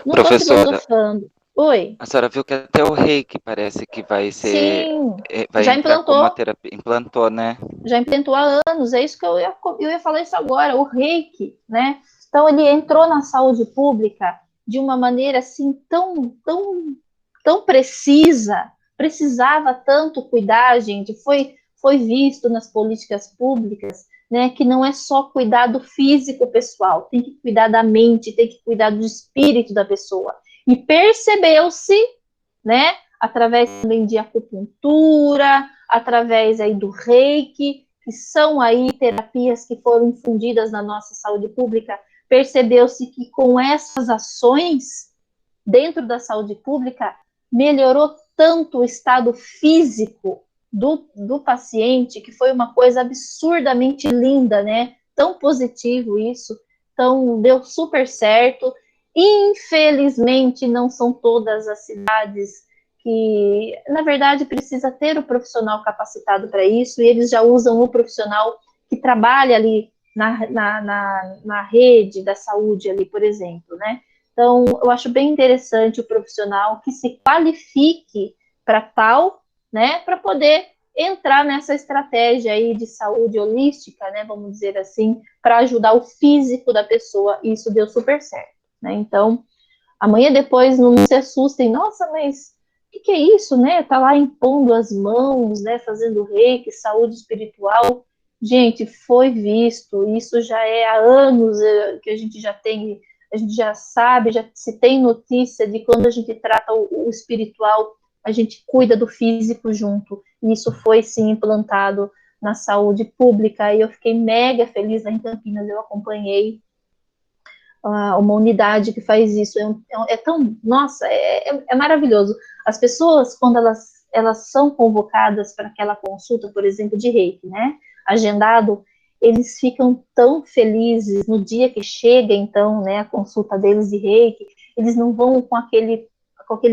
Não estou filosofando. Oi. A senhora viu que até o reiki parece que vai ser... Sim, vai já entrar implantou. como uma terapia. Implantou, né? Já implantou há anos, é isso que eu ia falar isso agora, o reiki, né? Então, ele entrou na saúde pública de uma maneira, assim, tão precisa, precisava tanto cuidar, gente, foi visto nas políticas públicas, né, que não é só cuidar do físico pessoal, tem que cuidar da mente, tem que cuidar do espírito da pessoa. E percebeu-se, né, através também de acupuntura, através aí do reiki, que são aí terapias que foram infundidas na nossa saúde pública, percebeu-se que com essas ações dentro da saúde pública, melhorou tanto o estado físico do paciente, que foi uma coisa absurdamente linda, né? Tão positivo isso, então deu super certo. Infelizmente, não são todas as cidades que, na verdade, precisa ter o profissional capacitado para isso, e eles já usam o profissional que trabalha ali na rede da saúde ali, por exemplo, né? Então, eu acho bem interessante o profissional que se qualifique para tal, né, para poder entrar nessa estratégia aí de saúde holística, né, vamos dizer assim, para ajudar o físico da pessoa, e isso deu super certo, né? Então, amanhã depois não se assustem, nossa, mas o que é isso, né? Tá lá impondo as mãos, né, fazendo reiki, saúde espiritual. Gente, foi visto, isso já é há anos que a gente já tem, a gente já sabe, já se tem notícia de quando a gente trata o espiritual, a gente cuida do físico junto. E isso foi, sim, implantado na saúde pública, e eu fiquei mega feliz lá em Campinas, eu acompanhei uma unidade que faz isso, é tão, nossa, é maravilhoso. As pessoas, quando elas são convocadas para aquela consulta, por exemplo, de reiki, né, agendado, eles ficam tão felizes no dia que chega, então, né, a consulta deles de reiki, eles não vão com aquele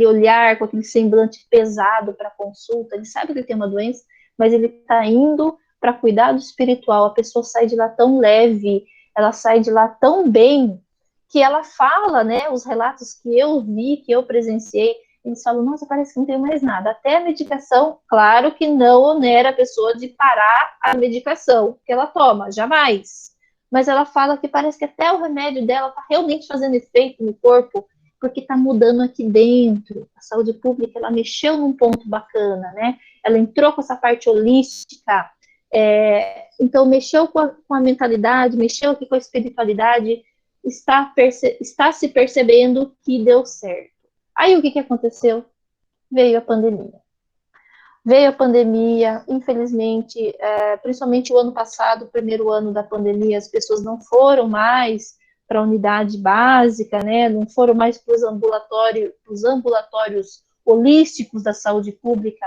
olhar, com aquele semblante pesado para a consulta, ele sabe que ele tem uma doença, mas ele está indo para cuidar do espiritual, a pessoa sai de lá tão leve, ela sai de lá tão bem, que ela fala, né, os relatos que eu vi, que eu presenciei, eles falam, nossa, parece que não tem mais nada. Até a medicação, claro que não onera a pessoa de parar a medicação que ela toma, jamais. Mas ela fala que parece que até o remédio dela está realmente fazendo efeito no corpo, porque está mudando aqui dentro. A saúde pública, ela mexeu num ponto bacana, né? Ela entrou com essa parte holística, então mexeu com a mentalidade, mexeu aqui com a espiritualidade, está se percebendo que deu certo. Aí o que aconteceu? Veio a pandemia. Veio a pandemia, infelizmente, principalmente o ano passado, o primeiro ano da pandemia, as pessoas não foram mais para a unidade básica, né? Não foram mais para os ambulatórios holísticos da saúde pública.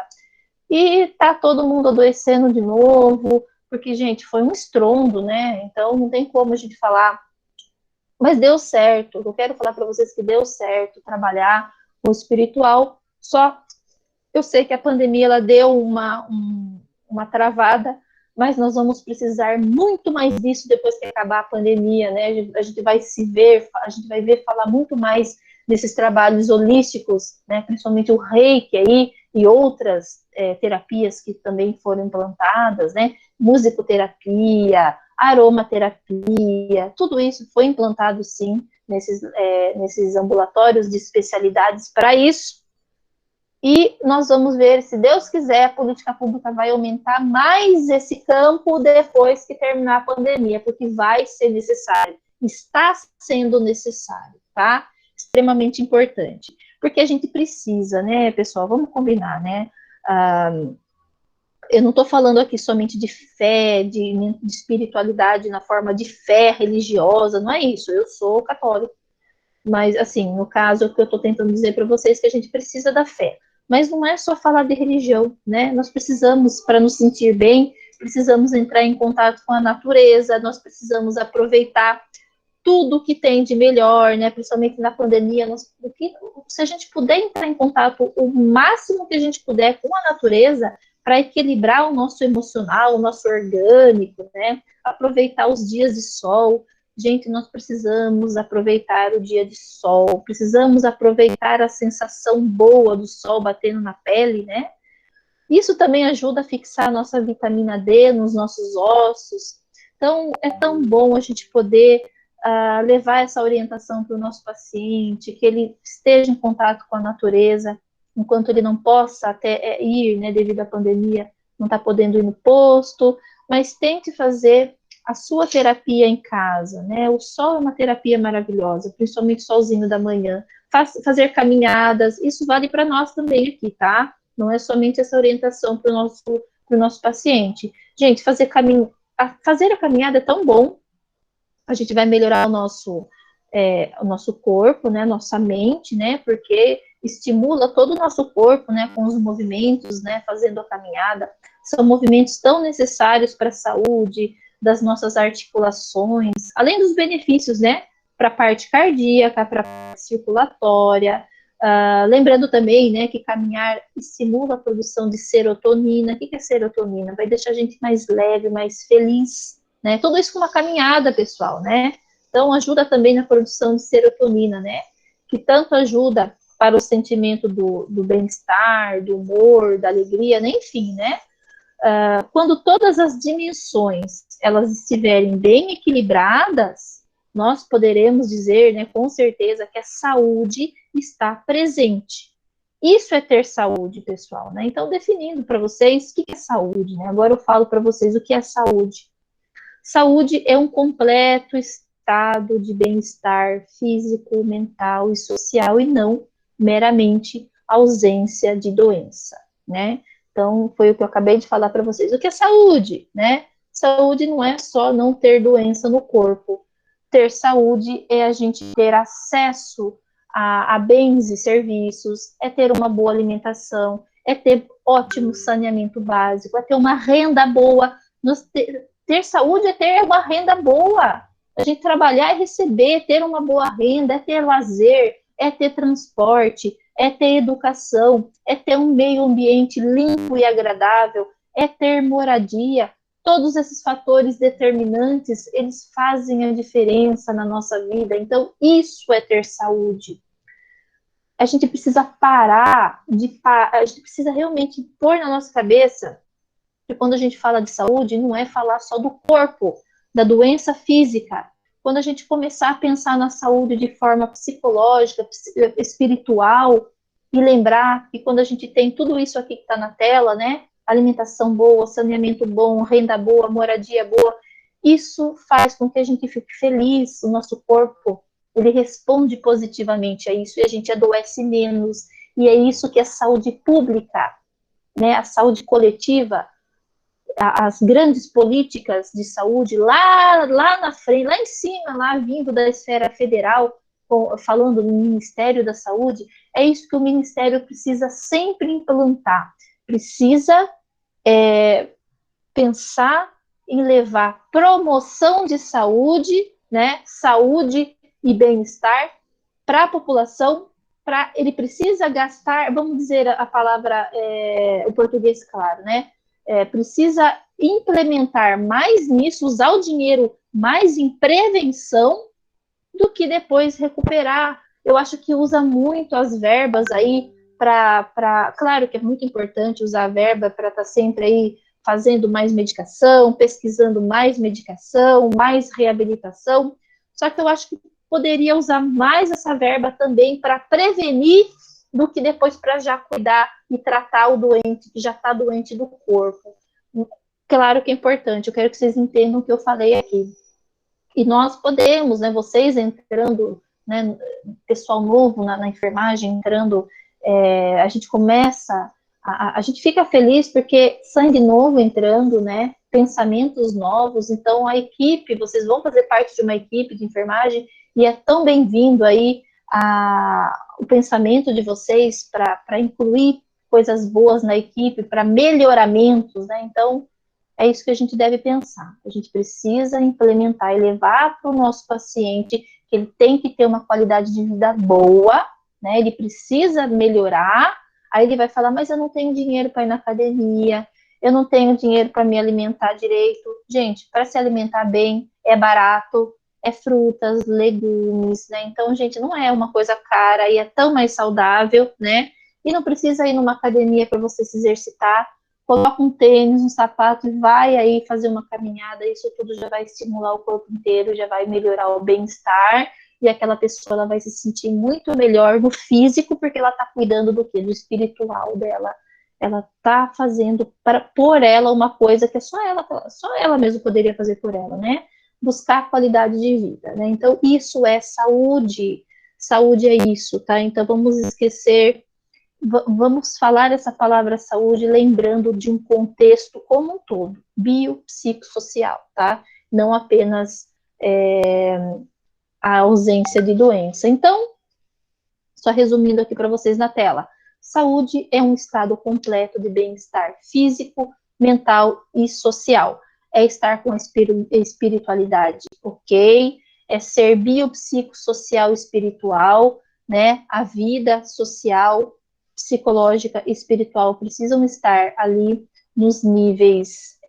E tá todo mundo adoecendo de novo, porque, gente, foi um estrondo, né? Então não tem como a gente falar. Mas deu certo, eu quero falar para vocês que deu certo trabalhar o espiritual, só eu sei que a pandemia ela deu uma travada, mas nós vamos precisar muito mais disso depois que acabar a pandemia, né? A gente vai ver falar muito mais desses trabalhos holísticos, né? Principalmente o reiki aí e outras terapias que também foram implantadas, né? Musicoterapia, aromaterapia, tudo isso foi implantado, sim, nesses ambulatórios de especialidades para isso. E nós vamos ver, se Deus quiser, a política pública vai aumentar mais esse campo depois que terminar a pandemia, porque vai ser necessário, está sendo necessário, tá? Extremamente importante. Porque a gente precisa, né, pessoal, vamos combinar, né? Eu não estou falando aqui somente de fé, de espiritualidade na forma de fé religiosa, não é isso, eu sou católico. Mas, assim, no caso, o que eu estou tentando dizer para vocês é que a gente precisa da fé. Mas não é só falar de religião, né? Nós precisamos, para nos sentir bem, precisamos entrar em contato com a natureza, nós precisamos aproveitar tudo que tem de melhor, né? Principalmente na pandemia, se a gente puder entrar em contato o máximo que a gente puder com a natureza, para equilibrar o nosso emocional, o nosso orgânico, né? Aproveitar os dias de sol. Gente, nós precisamos aproveitar o dia de sol, precisamos aproveitar a sensação boa do sol batendo na pele, né? Isso também ajuda a fixar a nossa vitamina D nos nossos ossos. Então, é tão bom a gente poder levar essa orientação para o nosso paciente, que ele esteja em contato com a natureza, enquanto ele não possa até ir, né, devido à pandemia, não está podendo ir no posto, mas tente fazer a sua terapia em casa, né? O sol é uma terapia maravilhosa, principalmente o solzinho da manhã. Fazer caminhadas, isso vale para nós também aqui, tá? Não é somente essa orientação para o nosso paciente. Gente, fazer a caminhada é tão bom, a gente vai melhorar o nosso corpo, né? Nossa mente, né? Porque estimula todo o nosso corpo, né? Com os movimentos, né? Fazendo a caminhada. São movimentos tão necessários para a saúde, das nossas articulações, além dos benefícios, né, para a parte cardíaca, para a parte circulatória, lembrando também, né, que caminhar estimula a produção de serotonina. O que é serotonina? Vai deixar a gente mais leve, mais feliz, né? Tudo isso com uma caminhada, pessoal, né? Então, ajuda também na produção de serotonina, né? Que tanto ajuda para o sentimento do bem-estar, do humor, da alegria, né? Enfim, né? Quando todas as dimensões elas estiverem bem equilibradas, nós poderemos dizer, né, com certeza, que a saúde está presente. Isso é ter saúde, pessoal, né? Então, definindo para vocês o que é saúde, né? Agora eu falo para vocês o que é saúde. Saúde é um completo estado de bem-estar físico, mental e social, e não meramente ausência de doença, né? Então, foi o que eu acabei de falar para vocês. O que é saúde, né? Saúde não é só não ter doença no corpo. Ter saúde é a gente ter acesso a bens e serviços, é ter uma boa alimentação, é ter ótimo saneamento básico, é ter uma renda boa. Ter saúde é ter uma renda boa. A gente trabalhar e receber, ter uma boa renda, é ter lazer, é ter transporte, é ter educação, é ter um meio ambiente limpo e agradável, é ter moradia. Todos esses fatores determinantes, eles fazem a diferença na nossa vida. Então, isso é ter saúde. A gente precisa parar a gente precisa realmente pôr na nossa cabeça que quando a gente fala de saúde, não é falar só do corpo, da doença física. Quando a gente começar a pensar na saúde de forma psicológica, espiritual, e lembrar que quando a gente tem tudo isso aqui que está na tela, né? Alimentação boa, saneamento bom, renda boa, moradia boa, isso faz com que a gente fique feliz, o nosso corpo, ele responde positivamente a isso, e a gente adoece menos, e é isso que a saúde pública, né, a saúde coletiva, as grandes políticas de saúde lá na frente, lá em cima, lá vindo da esfera federal, falando do Ministério da Saúde, é isso que o Ministério precisa sempre implantar. Precisa pensar em levar promoção de saúde, né, saúde e bem-estar para a população. Ele precisa gastar, vamos dizer a palavra, o português claro, né? Precisa implementar mais nisso, usar o dinheiro mais em prevenção do que depois recuperar. Eu acho que usa muito as verbas aí claro que é muito importante usar a verba para estar sempre aí fazendo mais medicação, pesquisando mais medicação, mais reabilitação, só que eu acho que poderia usar mais essa verba também para prevenir do que depois para já cuidar e tratar o doente que já está doente do corpo. Claro que é importante, eu quero que vocês entendam o que eu falei aqui. E nós podemos, né, vocês entrando, né, pessoal novo na enfermagem entrando, a gente começa, a gente fica feliz porque sangue novo entrando, né, pensamentos novos, então a equipe, vocês vão fazer parte de uma equipe de enfermagem e é tão bem-vindo aí o pensamento de vocês para incluir coisas boas na equipe, para melhoramentos, né, então é isso que a gente deve pensar. A gente precisa implementar e levar para o nosso paciente que ele tem que ter uma qualidade de vida boa, né? Ele precisa melhorar. Aí ele vai falar, mas eu não tenho dinheiro para ir na academia, eu não tenho dinheiro para me alimentar direito. Gente, para se alimentar bem, é barato, é frutas, legumes, né? Então, gente, não é uma coisa cara e é tão mais saudável, né? E não precisa ir numa academia para você se exercitar. Coloca um tênis, um sapato e vai aí fazer uma caminhada, isso tudo já vai estimular o corpo inteiro, já vai melhorar o bem-estar, e aquela pessoa ela vai se sentir muito melhor no físico, porque ela está cuidando do quê? Do espiritual dela. Ela está fazendo por ela uma coisa que só ela mesma poderia fazer por ela, né? Buscar qualidade de vida, né? Então, isso é saúde. Saúde é isso, tá? Então, vamos falar essa palavra saúde lembrando de um contexto como um todo, biopsicossocial, tá? Não apenas a ausência de doença. Então, só resumindo aqui para vocês na tela, saúde é um estado completo de bem-estar físico, mental e social. É estar com espiritualidade, ok? É ser biopsicossocial espiritual, né? A vida social, psicológica e espiritual precisam estar ali nos níveis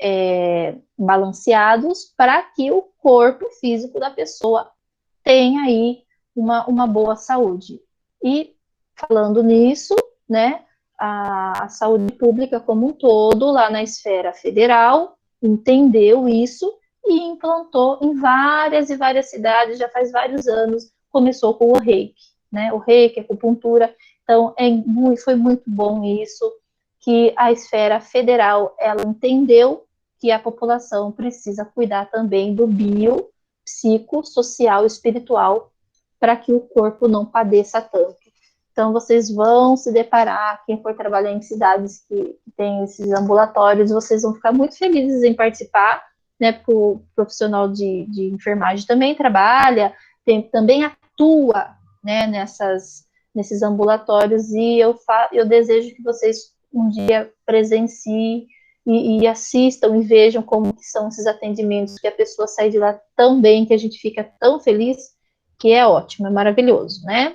balanceados para que o corpo físico da pessoa tenha aí uma boa saúde. E falando nisso, né, a saúde pública como um todo, lá na esfera federal, entendeu isso e implantou em várias e várias cidades, já faz vários anos, começou com o reiki, né, o reiki, a acupuntura. Então, foi muito bom isso, que a esfera federal, ela entendeu que a população precisa cuidar também do bio, psico, social e espiritual, para que o corpo não padeça tanto. Então, vocês vão se deparar, quem for trabalhar em cidades que tem esses ambulatórios, vocês vão ficar muito felizes em participar, né, porque o profissional de enfermagem também trabalha, também atua, né, nesses ambulatórios, e eu desejo que vocês um dia presenciem e assistam e vejam como que são esses atendimentos, que a pessoa sai de lá tão bem, que a gente fica tão feliz, que é ótimo, é maravilhoso, né?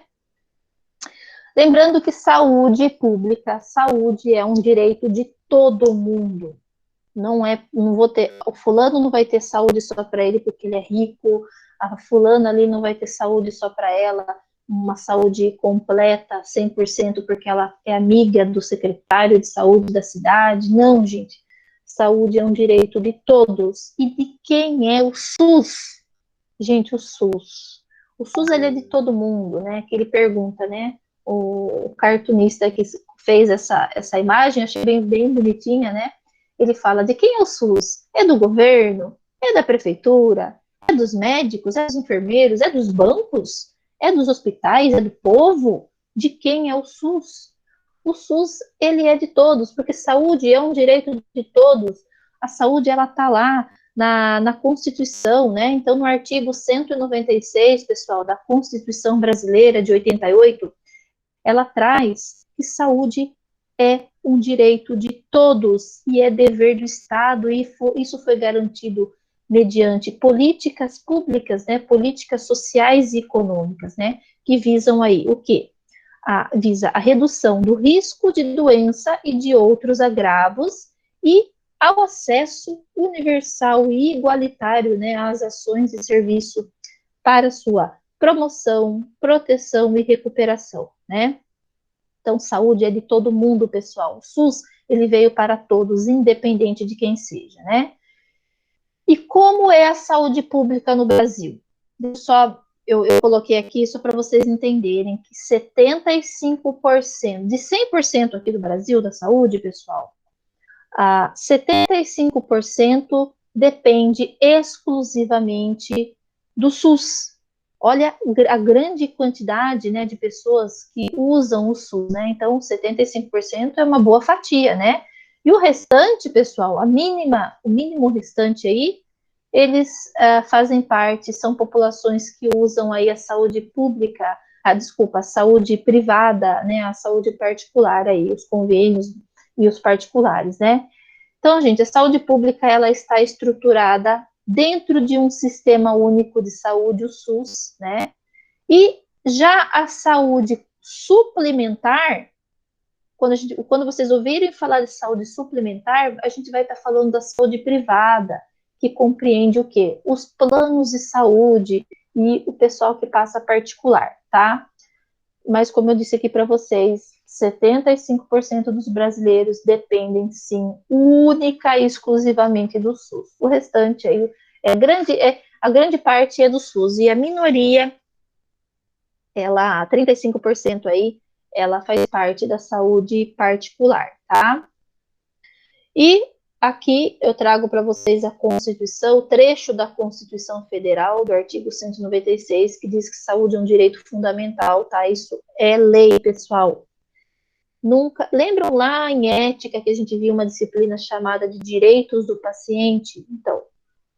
Lembrando que saúde pública, saúde é um direito de todo mundo. Não vou ter, o fulano não vai ter saúde só para ele porque ele é rico, a fulana ali não vai ter saúde só para ela, uma saúde completa, 100%, porque ela é amiga do secretário de saúde da cidade. Não, gente. Saúde é um direito de todos. E de quem é o SUS? Gente, o SUS. O SUS, ele é de todo mundo, né? Que ele pergunta, né? O cartunista que fez essa imagem, achei bem bonitinha, né? Ele fala, de quem é o SUS? É do governo? É da prefeitura? É dos médicos? É dos enfermeiros? É dos bancos? É dos hospitais? É do povo? De quem é o SUS? O SUS, ele é de todos, porque saúde é um direito de todos. A saúde, ela está lá na Constituição, né? Então, no artigo 196, pessoal, da Constituição Brasileira de 88, ela traz que saúde é um direito de todos e é dever do Estado, e isso foi garantido mediante políticas públicas, né, políticas sociais e econômicas, né, que visam aí o quê? Visa a redução do risco de doença e de outros agravos e ao acesso universal e igualitário, né, às ações e serviço para sua promoção, proteção e recuperação, né? Então, saúde é de todo mundo, pessoal. O SUS, ele veio para todos, independente de quem seja, né? E como é a saúde pública no Brasil? Eu coloquei aqui só para vocês entenderem que 75%, de 100% aqui do Brasil, da saúde, pessoal, 75% depende exclusivamente do SUS. Olha a grande quantidade, né, de pessoas que usam o SUS, né? Então, 75% é uma boa fatia, né? E o restante, pessoal, o mínimo restante aí, eles fazem parte, são populações que usam aí a saúde pública, a saúde privada, né? A saúde particular aí, os convênios e os particulares, né? Então, gente, a saúde pública, ela está estruturada dentro de um sistema único de saúde, o SUS, né? E já a saúde suplementar, quando vocês ouvirem falar de saúde suplementar, a gente vai estar falando da saúde privada, que compreende o quê? Os planos de saúde e o pessoal que passa particular, tá? Mas como eu disse aqui para vocês, 75% dos brasileiros dependem, sim, única e exclusivamente do SUS. O restante aí, a grande parte é do SUS, e a minoria, 35% aí, ela faz parte da saúde particular, tá? E aqui eu trago para vocês a Constituição, o trecho da Constituição Federal, do artigo 196, que diz que saúde é um direito fundamental, tá? Isso é lei, pessoal. Lembram lá em ética que a gente viu uma disciplina chamada de direitos do paciente? Então,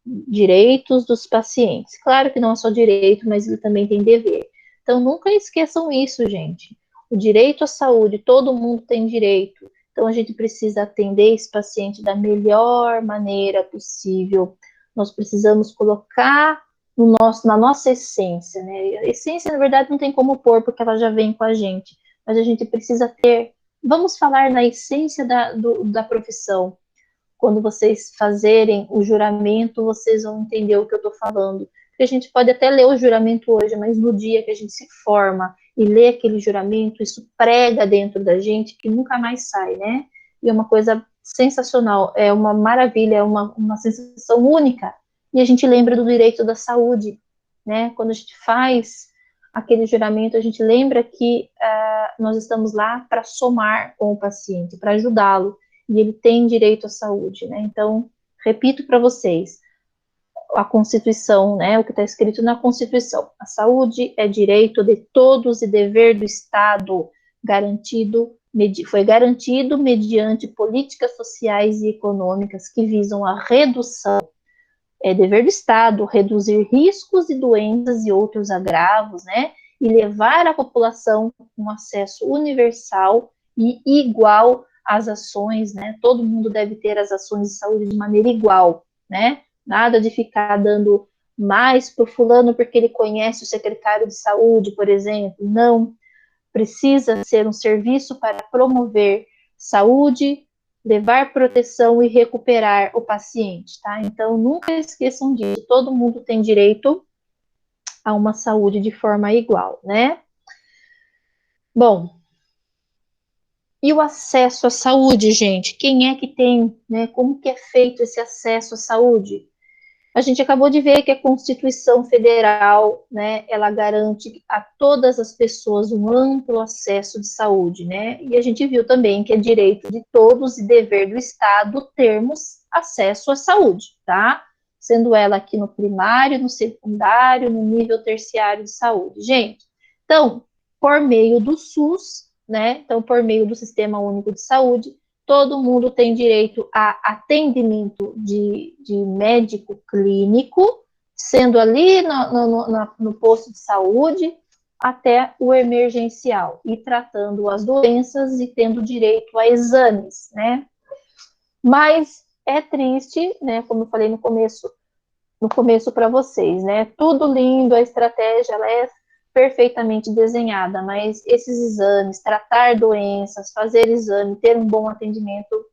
direitos dos pacientes. Claro que não é só direito, mas ele também tem dever. Então, nunca esqueçam isso, gente. O direito à saúde, todo mundo tem direito. Então, a gente precisa atender esse paciente da melhor maneira possível. Nós precisamos colocar na nossa essência, né? A essência, na verdade, não tem como pôr, porque ela já vem com a gente. Mas a gente precisa ter. Vamos falar na essência da profissão. quando vocês fazerem o juramento, vocês vão entender o que eu estou falando. Porque a gente pode até ler o juramento hoje, mas no dia que a gente se forma e lê aquele juramento, isso prega dentro da gente que nunca mais sai, né? E é uma coisa sensacional, é uma maravilha, é uma sensação única. E a gente lembra do direito da saúde, né? Quando a gente faz aquele juramento, a gente lembra que nós estamos lá para somar com o paciente, para ajudá-lo, e ele tem direito à saúde, né? Então, repito para vocês, a Constituição, né, o que está escrito na Constituição, a saúde é direito de todos e dever do Estado, foi garantido mediante políticas sociais e econômicas que visam a redução, é dever do Estado, reduzir riscos e doenças e outros agravos, né, e levar a população um acesso universal e igual às ações, né, todo mundo deve ter as ações de saúde de maneira igual, né, nada de ficar dando mais para o fulano porque ele conhece o secretário de saúde, por exemplo, não, precisa ser um serviço para promover saúde, levar proteção e recuperar o paciente, tá? Então, nunca esqueçam disso, todo mundo tem direito a uma saúde de forma igual, né? Bom, e o acesso à saúde, gente? Quem é que tem, né? Como que é feito esse acesso à saúde? A gente acabou de ver que a Constituição Federal, né, ela garante a todas as pessoas um amplo acesso de saúde, né? E a gente viu também que é direito de todos e dever do Estado termos acesso à saúde, tá? Sendo ela aqui no primário, no secundário, no nível terciário de saúde. Gente, então, por meio do SUS, né? Então, por meio do Sistema Único de Saúde, todo mundo tem direito a atendimento de médico clínico, sendo ali no posto de saúde até o emergencial, e tratando as doenças e tendo direito a exames, né? Mas é triste, né? Como eu falei no começo para vocês, né? Tudo lindo, a estratégia ela é perfeitamente desenhada, mas esses exames, tratar doenças, fazer exame, ter um bom atendimento,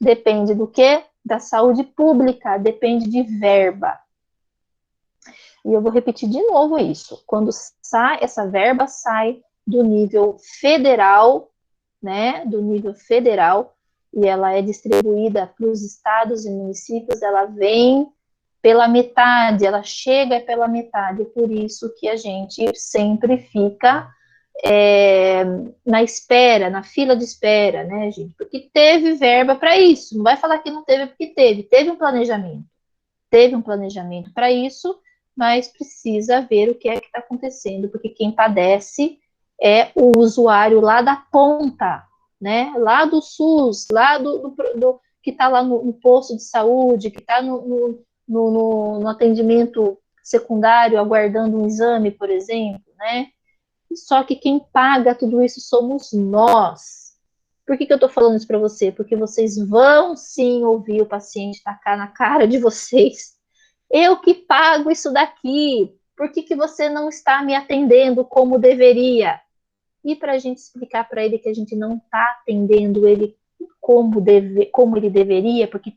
depende do quê? Da saúde pública, depende de verba. E eu vou repetir de novo isso. Quando essa verba sai do nível federal, né? Do nível federal, e ela é distribuída para os estados e municípios, ela vem pela metade, ela chega pela metade, por isso que a gente sempre fica na espera, na fila de espera, né, gente? Porque teve verba para isso, não vai falar que não teve, porque teve um planejamento para isso, mas precisa ver o que é que está acontecendo, porque quem padece é o usuário lá da ponta, né, lá do SUS, lá do que está lá no posto de saúde, que está no atendimento secundário, aguardando um exame, por exemplo, né? Só que quem paga tudo isso somos nós. Por que eu estou falando isso para você? Porque vocês vão sim ouvir o paciente tacar na cara de vocês. Eu que pago isso daqui. Por que você não está me atendendo como deveria? E para a gente explicar para ele que a gente não está atendendo ele como ele deveria, porque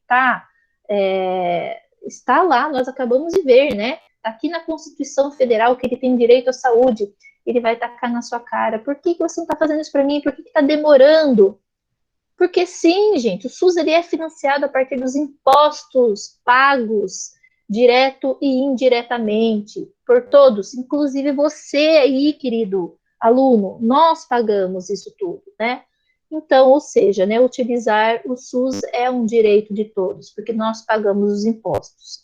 está lá, nós acabamos de ver, né? Aqui na Constituição Federal que ele tem direito à saúde, ele vai tacar na sua cara. Por que você não está fazendo isso para mim? Por que está demorando? Porque sim, gente, o SUS ele é financiado a partir dos impostos pagos, direto e indiretamente, por todos, inclusive você aí, querido aluno, nós pagamos isso tudo, né? Então, ou seja, né, utilizar o SUS é um direito de todos, porque nós pagamos os impostos.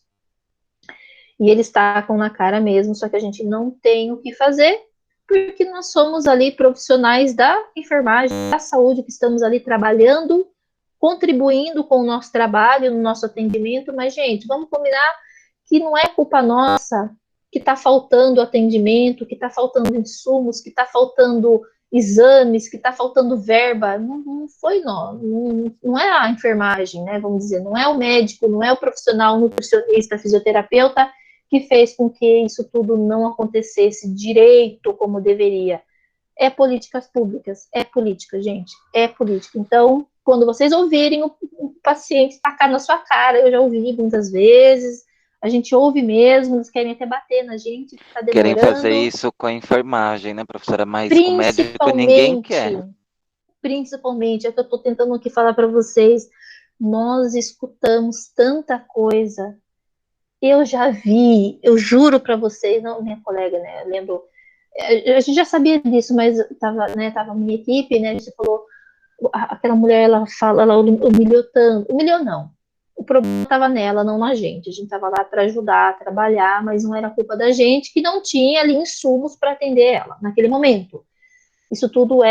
E eles tacam na cara mesmo, só que a gente não tem o que fazer, porque nós somos ali profissionais da enfermagem, da saúde, que estamos ali trabalhando, contribuindo com o nosso trabalho, no nosso atendimento, mas, gente, vamos combinar que não é culpa nossa que está faltando atendimento, que está faltando insumos, que está faltando exames, que está faltando verba. Não foi não é a enfermagem, né, vamos dizer, não é o médico, não é o profissional nutricionista, fisioterapeuta que fez com que isso tudo não acontecesse direito como deveria. É políticas públicas, é política, gente, é política. Então, quando vocês ouvirem o paciente tacar na sua cara, eu já ouvi muitas vezes, a gente ouve mesmo, eles querem até bater na gente, tá demorando. Querem fazer isso com a enfermagem, né, professora? Mas com o médico ninguém quer. Principalmente, é que eu estou tentando aqui falar para vocês, nós escutamos tanta coisa. Eu já vi, eu juro para vocês, não, minha colega, né, eu lembro, a gente já sabia disso, mas tava minha equipe, né, a gente falou, aquela mulher, ela humilhou tanto, humilhou não, o problema estava nela, não na gente, a gente estava lá para ajudar, trabalhar, mas não era culpa da gente, que não tinha ali insumos para atender ela, naquele momento. Isso tudo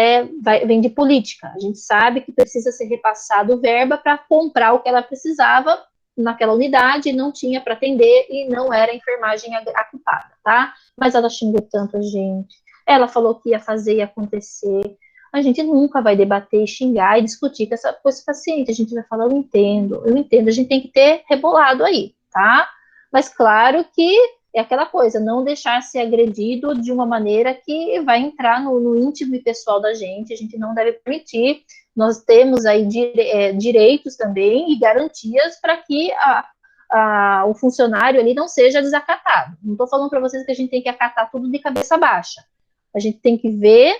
vem de política. A gente sabe que precisa ser repassado verba para comprar o que ela precisava naquela unidade, não tinha para atender e não era a enfermagem a culpada, tá? Mas ela xingou tanto a gente. Ela falou que ia fazer e acontecer. A gente nunca vai debater, xingar e discutir com esse paciente. A gente vai falar, eu entendo. A gente tem que ter rebolado aí, tá? Mas claro que é aquela coisa, não deixar ser agredido de uma maneira que vai entrar no íntimo e pessoal da gente, a gente não deve permitir. Nós temos aí direitos também e garantias para que o funcionário ali não seja desacatado. Não estou falando para vocês que a gente tem que acatar tudo de cabeça baixa. A gente tem que ver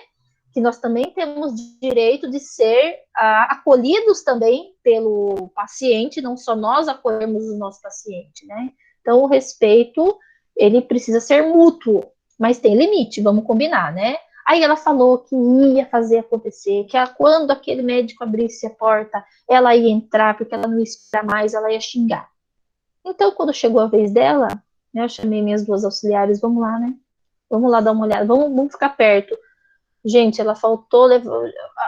que nós também temos direito de ser acolhidos também pelo paciente, não só nós acolhemos o nosso paciente, né? Então, o respeito, ele precisa ser mútuo, mas tem limite, vamos combinar, né? Aí ela falou que ia fazer acontecer, que quando aquele médico abrisse a porta, ela ia entrar, porque ela não ia esperar mais, ela ia xingar. Então, quando chegou a vez dela, né, eu chamei minhas duas auxiliares, vamos lá, né? Vamos lá dar uma olhada, vamos ficar perto. Gente, ela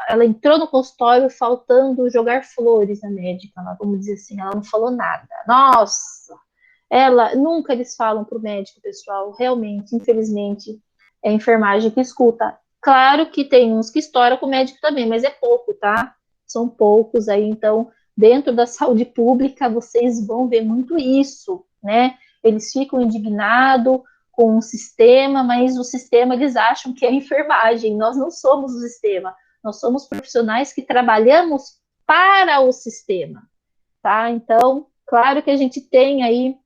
ela entrou no consultório faltando jogar flores na médica, vamos dizer assim, ela não falou nada. Nossa! Nunca eles falam para o médico, pessoal, realmente, infelizmente, é a enfermagem que escuta. Claro que tem uns que estouram com o médico também, mas é pouco, tá? São poucos aí, então, dentro da saúde pública, vocês vão ver muito isso, né? Eles ficam indignados com o sistema, mas o sistema eles acham que é a enfermagem, nós não somos o sistema, nós somos profissionais que trabalhamos para o sistema, tá? Então, claro que a gente tem aí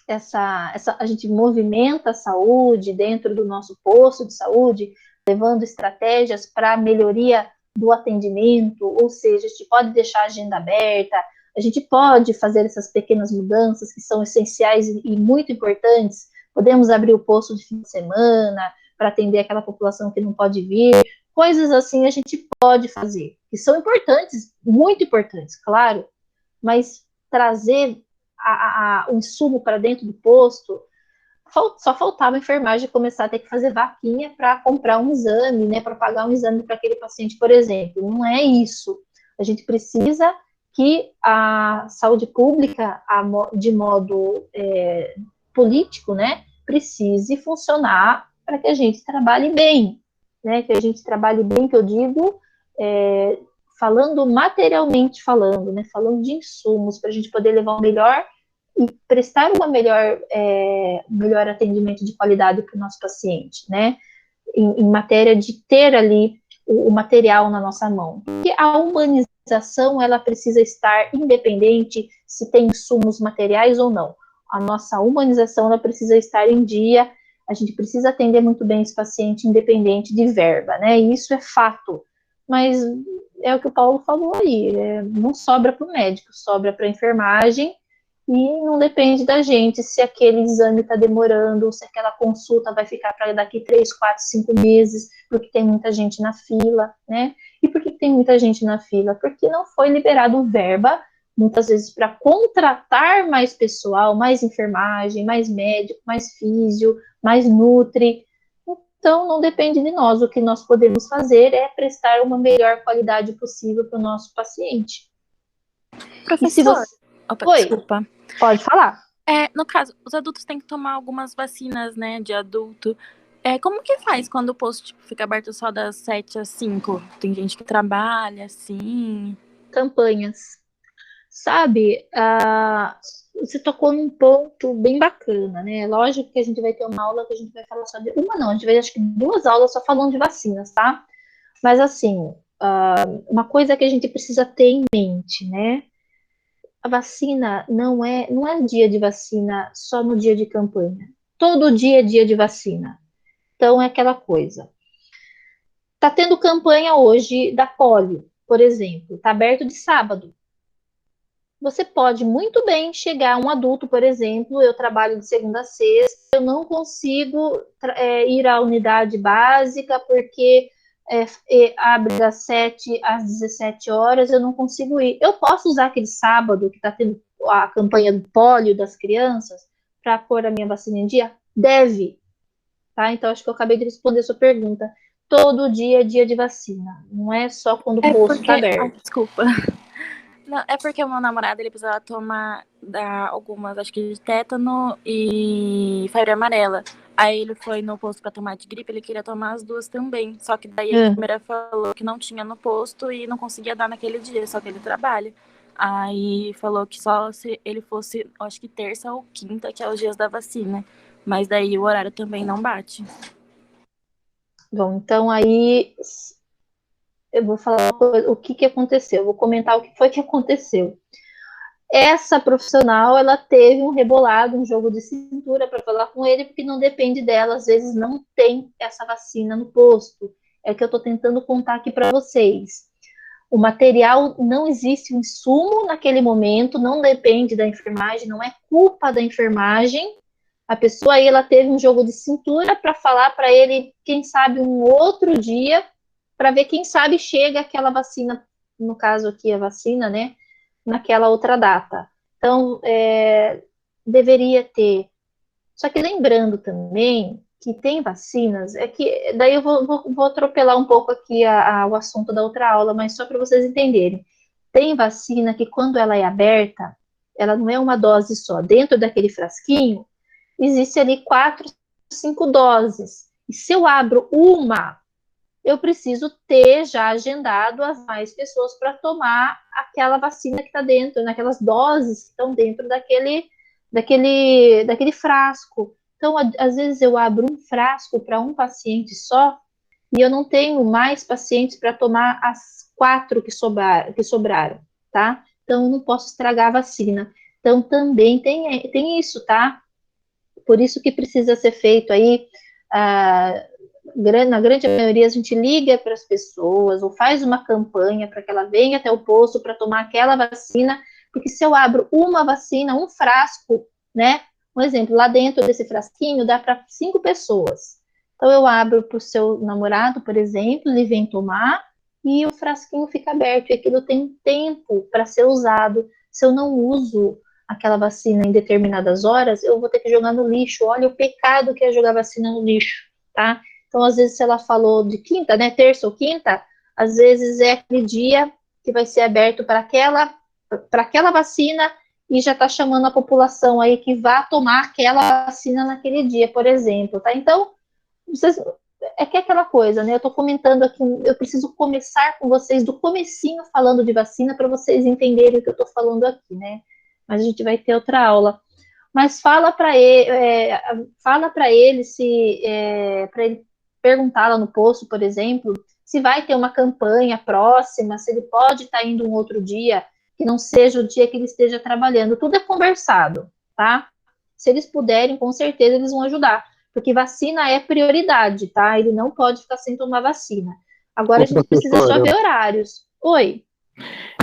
a gente movimenta a saúde dentro do nosso posto de saúde, levando estratégias para melhoria do atendimento, ou seja, a gente pode deixar a agenda aberta, a gente pode fazer essas pequenas mudanças que são essenciais e muito importantes, podemos abrir o posto de fim de semana para atender aquela população que não pode vir, coisas assim a gente pode fazer, que são importantes, muito importantes, claro, mas trazer o insumo para dentro do posto, só faltava a enfermagem começar a ter que fazer vaquinha para comprar um exame, né, para pagar um exame para aquele paciente, por exemplo. Não é isso. A gente precisa que a saúde pública, de modo político, né, precise funcionar para que a gente trabalhe bem, né, que a gente trabalhe bem, que eu digo, falando materialmente falando, né, falando de insumos, para a gente poder levar o melhor e prestar melhor atendimento de qualidade para o nosso paciente, né, em matéria de ter ali o material na nossa mão. Porque a humanização, ela precisa estar independente se tem insumos materiais ou não. A nossa humanização, ela precisa estar em dia, a gente precisa atender muito bem esse paciente independente de verba, né, e isso é fato. Mas é o que o Paulo falou aí, não sobra para o médico, sobra para a enfermagem, e não depende da gente se aquele exame está demorando, se aquela consulta vai ficar para daqui 3, 4, 5 meses, porque tem muita gente na fila, né? E por que tem muita gente na fila? Porque não foi liberado verba, muitas vezes, para contratar mais pessoal, mais enfermagem, mais médico, mais físio, mais nutri. Então, não depende de nós. O que nós podemos fazer é prestar uma melhor qualidade possível para o nosso paciente. Professor, desculpa. Pode falar. No caso, os adultos têm que tomar algumas vacinas, né, de adulto. Como que faz quando o posto fica aberto só das 7 às 5? Tem gente que trabalha, assim... Campanhas. Sabe, você tocou num ponto bem bacana, né? Lógico que a gente vai ter uma aula que a gente vai falar só de... a gente vai, acho que 2 aulas só falando de vacinas, tá? Mas, assim, uma coisa que a gente precisa ter em mente, né? A vacina não é dia de vacina só no dia de campanha. Todo dia é dia de vacina. Então, é aquela coisa. Está tendo campanha hoje da polio, por exemplo. Está aberto de sábado. Você pode muito bem chegar um adulto, por exemplo, eu trabalho de segunda a sexta, eu não consigo ir à unidade básica porque abre das 7 às 17 horas, eu não consigo ir. Eu posso usar aquele sábado que está tendo a campanha do pólio das crianças para pôr a minha vacina em dia? Deve, tá? Então, acho que eu acabei de responder a sua pergunta. Todo dia é dia de vacina, não é só quando o posto está aberto. Desculpa. Não, é porque o meu namorado, ele precisava dar algumas, acho que de tétano e febre amarela. Aí ele foi no posto pra tomar de gripe, ele queria tomar as duas também. Só que daí a enfermeira falou que não tinha no posto e não conseguia dar naquele dia, só que ele trabalha. Aí falou que só se ele fosse, acho que terça ou quinta, que é os dias da vacina. Mas daí o horário também não bate. Bom, então aí eu vou falar o que aconteceu, vou comentar o que foi que aconteceu. Essa profissional, ela teve um rebolado, um jogo de cintura para falar com ele, porque não depende dela, às vezes não tem essa vacina no posto. É o que eu estou tentando contar aqui para vocês. O material não existe, um insumo naquele momento, não depende da enfermagem, não é culpa da enfermagem. A pessoa aí, ela teve um jogo de cintura para falar para ele, quem sabe, um outro dia, para ver, quem sabe, chega aquela vacina, no caso aqui, a vacina, né, naquela outra data. Então, deveria ter. Só que lembrando também que tem vacinas, é que daí eu vou atropelar um pouco aqui o assunto da outra aula, mas só para vocês entenderem. Tem vacina que quando ela é aberta, ela não é uma dose só. Dentro daquele frasquinho, existe ali 4, 5 doses. E se eu abro uma, eu preciso ter já agendado as mais pessoas para tomar aquela vacina que está dentro, naquelas doses que estão dentro daquele frasco. Então, às vezes eu abro um frasco para um paciente só e eu não tenho mais pacientes para tomar as 4 que sobraram, tá? Então, eu não posso estragar a vacina. Então, também tem isso, tá? Por isso que precisa ser feito aí, na grande maioria, a gente liga para as pessoas ou faz uma campanha para que ela venha até o posto para tomar aquela vacina, porque se eu abro uma vacina, um frasco, né? Um exemplo, lá dentro desse frasquinho dá para 5 pessoas. Então eu abro para o seu namorado, por exemplo, ele vem tomar e o frasquinho fica aberto, e aquilo tem tempo para ser usado. Se eu não uso aquela vacina em determinadas horas, eu vou ter que jogar no lixo. Olha o pecado que é jogar vacina no lixo, tá? Então, às vezes, se ela falou de quinta, né, terça ou quinta, às vezes é aquele dia que vai ser aberto para aquela vacina e já está chamando a população aí que vá tomar aquela vacina naquele dia, por exemplo, tá? Então, é que é aquela coisa, né? Eu estou comentando aqui, eu preciso começar com vocês do comecinho falando de vacina para vocês entenderem o que eu estou falando aqui, né? Mas a gente vai ter outra aula. Mas fala para ele se para ele perguntar lá no posto, por exemplo, se vai ter uma campanha próxima, se ele pode estar indo um outro dia, que não seja o dia que ele esteja trabalhando. Tudo é conversado, tá? Se eles puderem, com certeza eles vão ajudar, porque vacina é prioridade, tá? Ele não pode ficar sem tomar vacina. Agora a gente precisa só ver horários. Oi.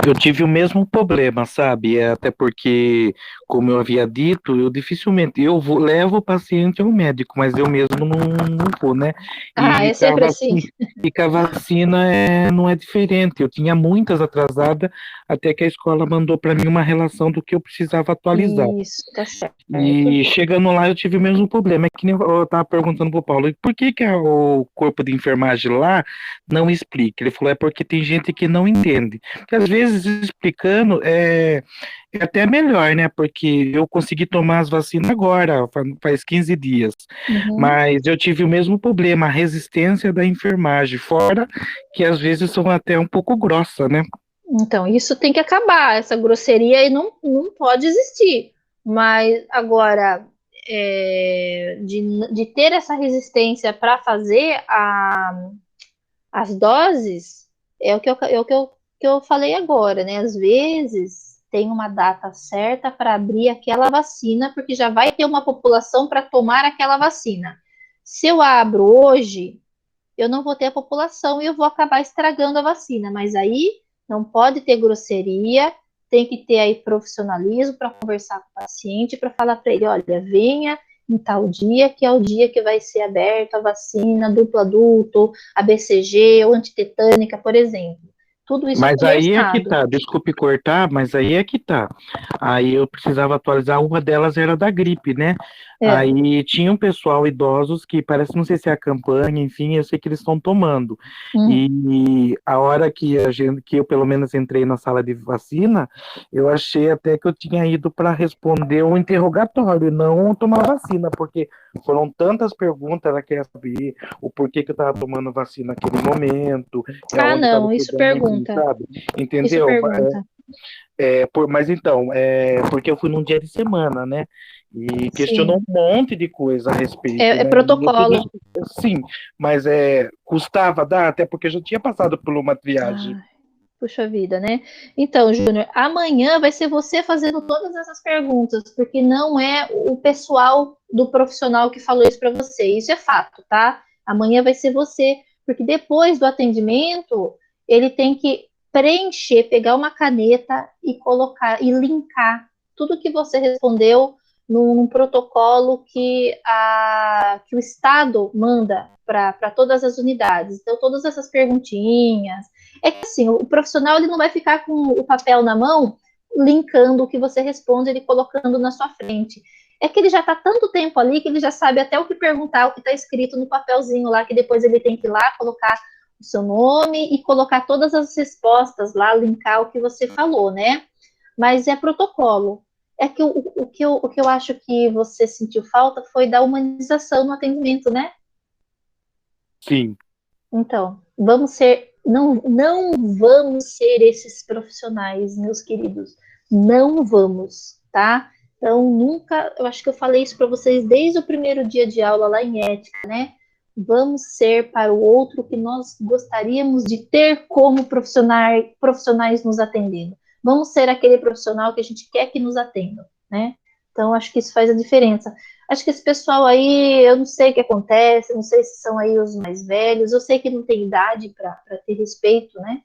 Eu tive o mesmo problema, sabe? Até porque, como eu havia dito, eu dificilmente levo o paciente ao médico, mas eu mesmo não vou, né? É sempre assim. E com a vacina não é diferente. Eu tinha muitas atrasadas, até que a escola mandou para mim uma relação do que eu precisava atualizar. Isso, tá certo. E chegando lá, eu tive o mesmo problema. É que nem eu estava perguntando pro Paulo, por que o corpo de enfermagem lá não explica? Ele falou, é porque tem gente que não entende. Porque às vezes explicando é até melhor, né? Porque eu consegui tomar as vacinas agora, faz 15 dias. Uhum. Mas eu tive o mesmo problema, a resistência da enfermagem, fora que às vezes são até um pouco grossa, né? Então, isso tem que acabar, essa grosseria aí não pode existir. Mas agora, de ter essa resistência para fazer as doses, é o que eu falei agora, né? Às vezes tem uma data certa para abrir aquela vacina, porque já vai ter uma população para tomar aquela vacina. Se eu abro hoje, eu não vou ter a população e eu vou acabar estragando a vacina. Mas aí não pode ter grosseria, tem que ter aí profissionalismo para conversar com o paciente, para falar para ele, olha, venha em tal dia, que é o dia que vai ser aberta a vacina duplo adulto, a BCG ou antitetânica, por exemplo. Tudo isso Mas aí é que conversado. tá, desculpe cortar, mas aí é que tá. Aí eu precisava atualizar, uma delas era da gripe, né? Aí tinha um pessoal idosos que parece, não sei se é a campanha, enfim, eu sei que eles estão tomando. E a hora que que eu pelo menos entrei na sala de vacina, eu achei até que eu tinha ido para responder um interrogatório, não tomar vacina, porque foram tantas perguntas, ela quer saber o porquê que eu estava tomando vacina naquele momento, onde não, estava isso pegando, pergunta. sabe? Entendeu? Isso pergunta. Mas então, porque eu fui num dia de semana, né? E questionou Sim. um monte de coisa a respeito. É né? protocolo. Sim, mas custava dar, até porque eu já tinha passado por uma triagem. Puxa vida, né? Então, Júnior, amanhã vai ser você fazendo todas essas perguntas, porque não é o pessoal do profissional que falou isso para você. Isso é fato, tá? Amanhã vai ser você, porque depois do atendimento, ele tem que preencher, pegar uma caneta e colocar e linkar tudo que você respondeu num protocolo que o Estado manda para todas as unidades. Então, todas essas perguntinhas. É que assim, o profissional ele não vai ficar com o papel na mão, linkando o que você responde, ele colocando na sua frente. É que ele já está tanto tempo ali que ele já sabe até o que perguntar, o que está escrito no papelzinho lá, que depois ele tem que ir lá colocar o seu nome e colocar todas as respostas lá, linkar o que você falou, né? Mas é protocolo. É que o que eu acho que você sentiu falta foi da humanização no atendimento, né? Sim. Então, não vamos ser esses profissionais, meus queridos. Não vamos, tá? Então, nunca, eu acho que eu falei isso para vocês desde o primeiro dia de aula lá em ética, né? Vamos ser para o outro que nós gostaríamos de ter como profissionais nos atendendo. Vamos ser aquele profissional que a gente quer que nos atenda, né? Então, acho que isso faz a diferença. Acho que esse pessoal aí, eu não sei o que acontece, não sei se são aí os mais velhos, eu sei que não tem idade para ter respeito, né?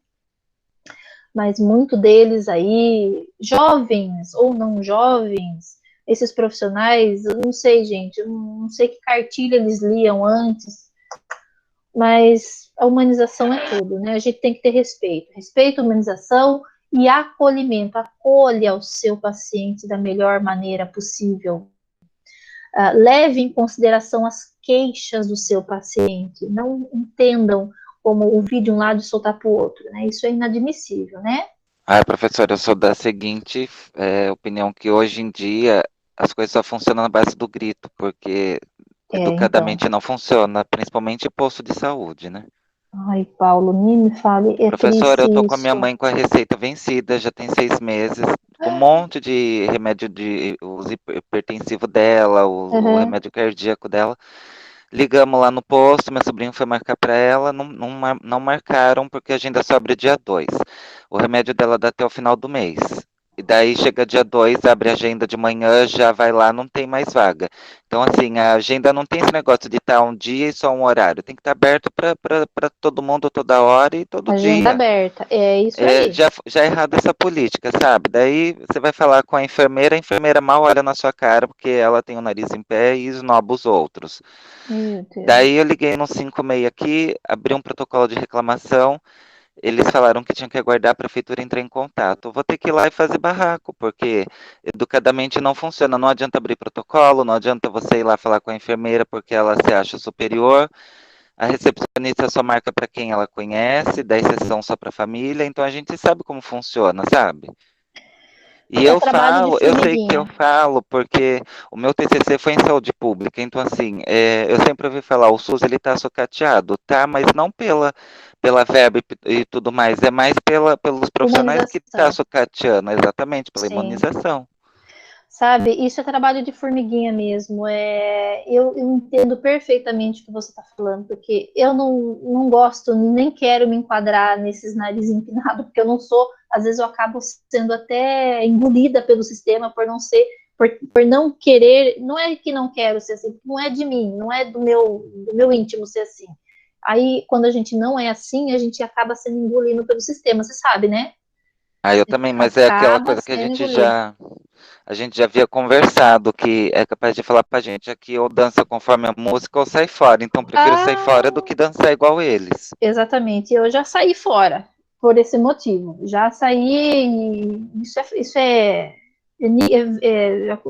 Mas muito deles aí, jovens ou não jovens, esses profissionais, eu não sei, gente, eu não sei que cartilha eles liam antes, mas a humanização é tudo, né? A gente tem que ter respeito, humanização e acolhimento. Acolha o seu paciente da melhor maneira possível. Leve em consideração as queixas do seu paciente. Não entendam como ouvir de um lado e soltar para o outro, né? Isso é inadmissível, né? Professora, eu sou da seguinte opinião, que hoje em dia as coisas só funcionam na base do grito, porque educadamente não funciona, principalmente posto de saúde, né? Ai, Paulo, nem me fale, é Professora, triste eu tô com a isso. minha mãe com a receita vencida, já tem 6 meses, com um monte de remédio de uso hipertensivo dela, o remédio cardíaco dela. Ligamos lá no posto, meu sobrinho foi marcar para ela, não marcaram porque a agenda só abre dia 2. O remédio dela dá até o final do mês. E daí chega dia 2, abre a agenda de manhã, já vai lá, não tem mais vaga. Então, assim, a agenda não tem esse negócio de estar um dia e só um horário. Tem que estar aberto para todo mundo, toda hora e todo Agenda dia. aberta, é isso aí. Já é errado essa política, sabe? Daí você vai falar com a enfermeira mal olha na sua cara porque ela tem o nariz em pé e esnoba os outros. Meu Deus. Daí eu liguei no 56 aqui, abri um protocolo de reclamação, eles falaram que tinham que aguardar a prefeitura entrar em contato. Eu vou ter que ir lá e fazer barraco, porque educadamente não funciona. Não adianta abrir protocolo, não adianta você ir lá falar com a enfermeira porque ela se acha superior. A recepcionista só marca para quem ela conhece, dá exceção só para a família, então a gente sabe como funciona, sabe? E eu sei que eu falo, porque o meu TCC foi em saúde pública, então assim, eu sempre ouvi falar, o SUS ele tá sucateado, tá? Mas não pela verba e tudo mais, é mais pelos profissionais que tá sucateando, exatamente, pela imunização. Sabe, isso é trabalho de formiguinha mesmo. Eu entendo perfeitamente o que você está falando, porque eu não gosto, nem quero me enquadrar nesses nariz empinado, porque eu não sou, às vezes eu acabo sendo até engolida pelo sistema por não ser, por não querer, não é que não quero ser assim, não é de mim, não é do meu íntimo ser assim. Aí, quando a gente não é assim, a gente acaba sendo engolido pelo sistema, você sabe, né? Eu também, mas é aquela Acaba coisa que sendo engolido. a gente já havia conversado, que é capaz de falar pra gente aqui, ou dança conforme a música ou sai fora. Então, prefiro sair fora do que dançar igual eles. Exatamente, eu já saí fora por esse motivo. Já saí,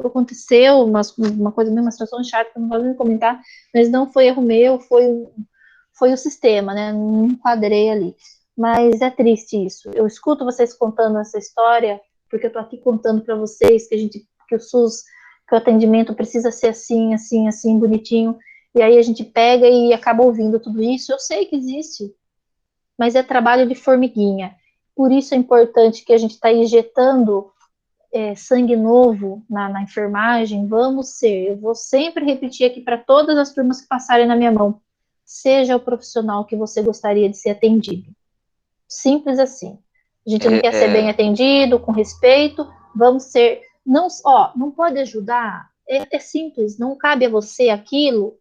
aconteceu uma coisa mesmo, uma situação chata que eu não vou nem comentar, mas não foi erro meu, foi o sistema, né? Não me enquadrei ali. Mas é triste isso. Eu escuto vocês contando essa história, porque eu estou aqui contando para vocês que o SUS, que o atendimento precisa ser assim, assim, assim, bonitinho. E aí a gente pega e acaba ouvindo tudo isso. Eu sei que existe, mas é trabalho de formiguinha. Por isso é importante que a gente está injetando sangue novo na enfermagem. Eu vou sempre repetir aqui para todas as turmas que passarem na minha mão. Seja o profissional que você gostaria de ser atendido. Simples assim. A gente não quer ser bem atendido, com respeito, vamos ser. Não pode ajudar. É simples, não cabe a você aquilo,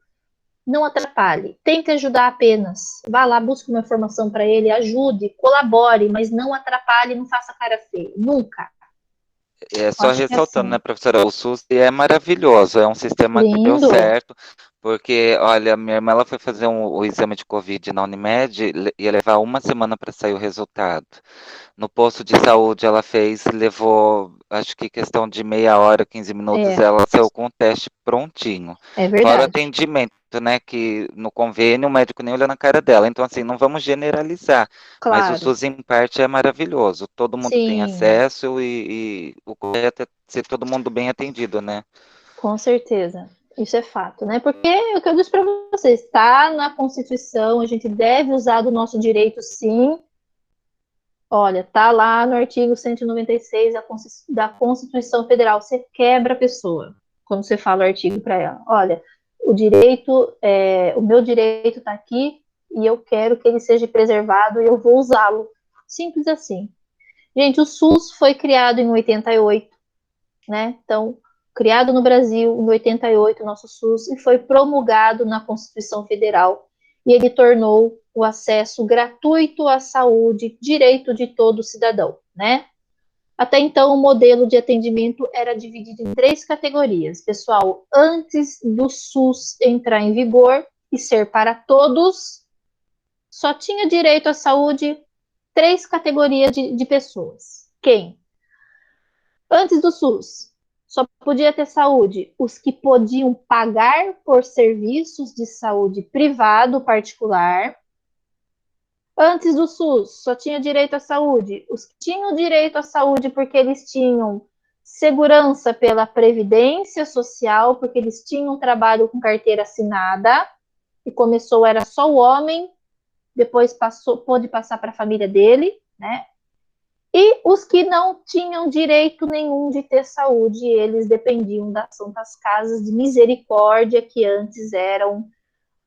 não atrapalhe. Tente ajudar apenas. Vá lá, busque uma informação para ele, ajude, colabore, mas não atrapalhe, não faça cara feia. Nunca. Só ressaltando, né, professora, o SUS é maravilhoso, é um sistema que deu Lindo. certo, porque, olha, minha irmã ela foi fazer o exame de Covid na Unimed, ia levar uma semana para sair o resultado. No posto de saúde ela fez, levou, acho que questão de meia hora, 15 minutos, ela saiu com o teste prontinho. É Fora o verdade. atendimento, né, que no convênio o médico nem olha na cara dela. Então, assim, não vamos generalizar, mas o Claro. SUS em parte é maravilhoso. Todo mundo tem Sim. acesso e o correto é ser todo mundo bem atendido, né? Com certeza. Isso é fato, né? Porque é o que eu disse para vocês, está na Constituição, a gente deve usar do nosso direito, sim. Olha, tá lá no artigo 196 da Constituição Federal. Você quebra a pessoa quando você fala o artigo para ela. Olha, o meu direito está aqui e eu quero que ele seja preservado e eu vou usá-lo. Simples assim. Gente, o SUS foi criado em 88, né? Então, criado no Brasil em 88, o nosso SUS, e foi promulgado na Constituição Federal. E ele tornou o acesso gratuito à saúde direito de todo cidadão, né? Até então, o modelo de atendimento era dividido em 3 categorias. Pessoal, antes do SUS entrar em vigor e ser para todos, só tinha direito à saúde 3 categorias de pessoas. Quem? Antes do SUS, só podia ter saúde os que podiam pagar por serviços de saúde privado particular. Antes do SUS, só tinha direito à saúde os que tinham direito à saúde porque eles tinham segurança pela Previdência Social, porque eles tinham trabalho com carteira assinada, e começou, era só o homem, depois pôde passar para a família dele, né? E os que não tinham direito nenhum de ter saúde, eles dependiam das santas casas de misericórdia, que antes eram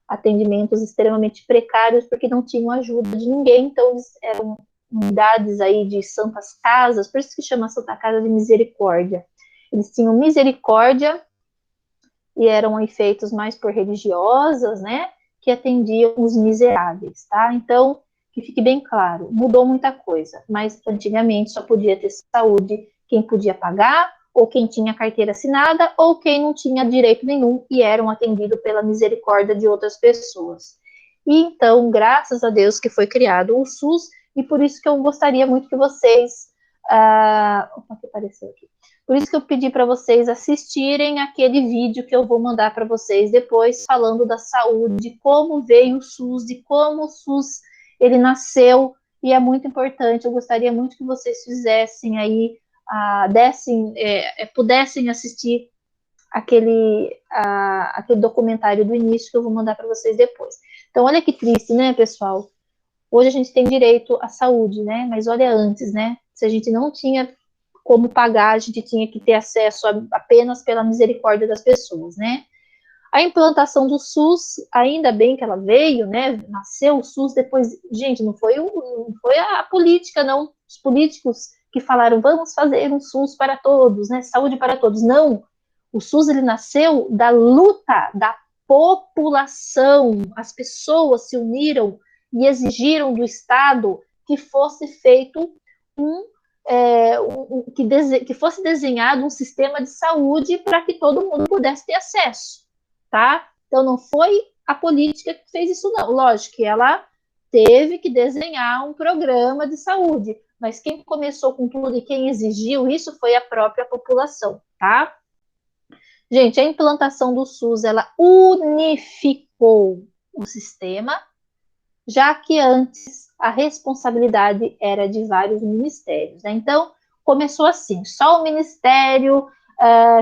atendimentos extremamente precários, porque não tinham ajuda de ninguém, então eles eram unidades aí de santas casas, por isso que chama Santa Casa de Misericórdia. Eles tinham misericórdia e eram efeitos mais por religiosas, né, que atendiam os miseráveis, tá? Então, que fique bem claro, mudou muita coisa, mas antigamente só podia ter saúde quem podia pagar, ou quem tinha carteira assinada, ou quem não tinha direito nenhum e eram atendidos pela misericórdia de outras pessoas. E então, graças a Deus que foi criado o SUS, e por isso que eu gostaria muito que vocês... Opa, que apareceu aqui. Por isso que eu pedi para vocês assistirem aquele vídeo que eu vou mandar para vocês depois, falando da saúde, de como veio o SUS, de como o SUS ele nasceu, e é muito importante. Eu gostaria muito que vocês fizessem aí, pudessem assistir aquele documentário do início que eu vou mandar para vocês depois. Então, olha que triste, né, pessoal? Hoje a gente tem direito à saúde, né? Mas olha antes, né? Se a gente não tinha como pagar, a gente tinha que ter acesso apenas pela misericórdia das pessoas, né? A implantação do SUS, ainda bem que ela veio, né? Nasceu o SUS depois, gente, não foi a política, não, os políticos que falaram, vamos fazer um SUS para todos, né? Saúde para todos. Não, o SUS, ele nasceu da luta da população, as pessoas se uniram e exigiram do Estado que fosse feito que fosse desenhado um sistema de saúde para que todo mundo pudesse ter acesso, tá? Então não foi a política que fez isso, não. Lógico que ela teve que desenhar um programa de saúde, mas quem começou com tudo e quem exigiu isso foi a própria população, tá? Gente, a implantação do SUS, ela unificou o sistema, já que antes a responsabilidade era de vários ministérios, né? Então, começou assim, só o Ministério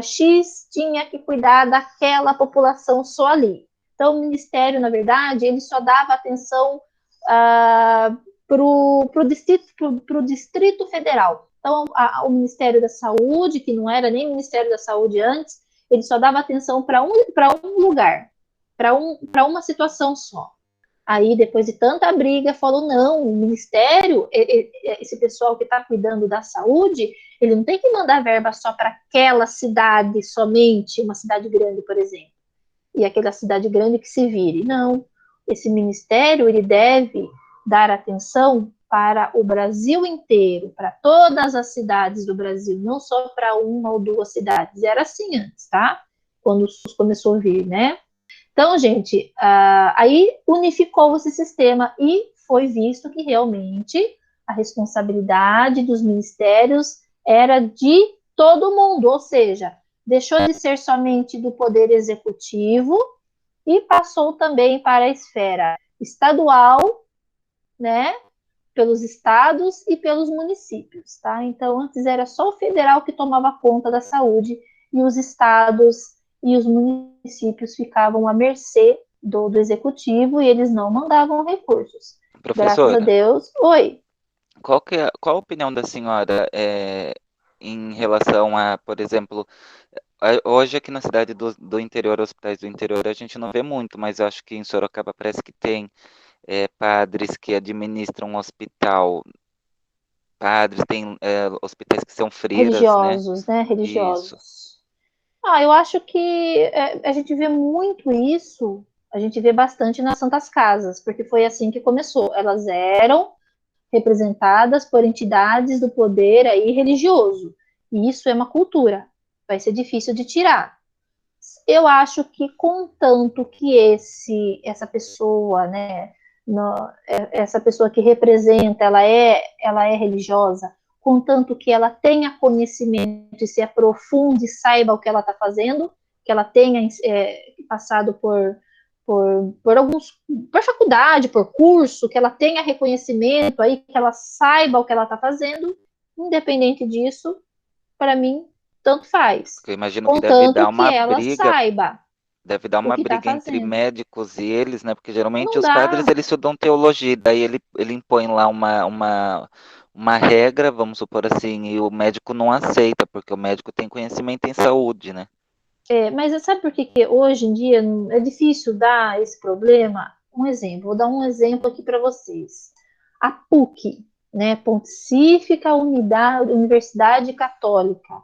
X tinha que cuidar daquela população só ali. Então, o Ministério, na verdade, ele só dava atenção para o Distrito Federal. Então, o Ministério da Saúde, que não era nem Ministério da Saúde antes, ele só dava atenção para um lugar, para uma situação só. Aí, depois de tanta briga, falou, não, o Ministério, esse pessoal que está cuidando da saúde, ele não tem que mandar verba só para aquela cidade somente, uma cidade grande, por exemplo, e aquela cidade grande que se vire. Não, esse Ministério, ele deve dar atenção para o Brasil inteiro, para todas as cidades do Brasil, não só para uma ou duas cidades. Era assim antes, tá? Quando o SUS começou a vir, né? Então, gente, aí unificou esse sistema e foi visto que realmente a responsabilidade dos ministérios era de todo mundo, ou seja, deixou de ser somente do Poder Executivo e passou também para a esfera estadual, né, pelos estados e pelos municípios, tá? Então, antes era só o federal que tomava conta da saúde e os estados e os municípios ficavam à mercê do executivo e eles não mandavam recursos. Professora, graças a Deus. Oi. Qual a opinião da senhora em relação a, por exemplo, hoje aqui na cidade do interior, hospitais do interior, a gente não vê muito, mas eu acho que em Sorocaba parece que tem padres que administram um hospital, padres, tem hospitais que são freiras, religiosos, né? Religiosos. Isso. Eu acho que a gente vê muito isso, a gente vê bastante nas Santas Casas, porque foi assim que começou. Elas eram representadas por entidades do poder aí religioso. E isso é uma cultura, vai ser difícil de tirar. Eu acho que contanto que essa pessoa, né, essa pessoa que representa, ela é religiosa, contanto que ela tenha conhecimento e se aprofunde, saiba o que ela está fazendo, que ela tenha passado por faculdade, por curso, que ela tenha reconhecimento aí, que ela saiba o que ela está fazendo, independente disso, para mim, tanto faz. Eu imagino que deve dar uma briga. Saiba. Deve dar uma briga entre médicos e eles, né? Porque geralmente os padres, eles estudam teologia, daí ele impõe lá uma regra, vamos supor assim, e o médico não aceita, porque o médico tem conhecimento em saúde, né? Mas sabe por que hoje em dia é difícil dar esse problema? Vou dar um exemplo aqui para vocês. A PUC, né, Pontifícia Universidade Católica.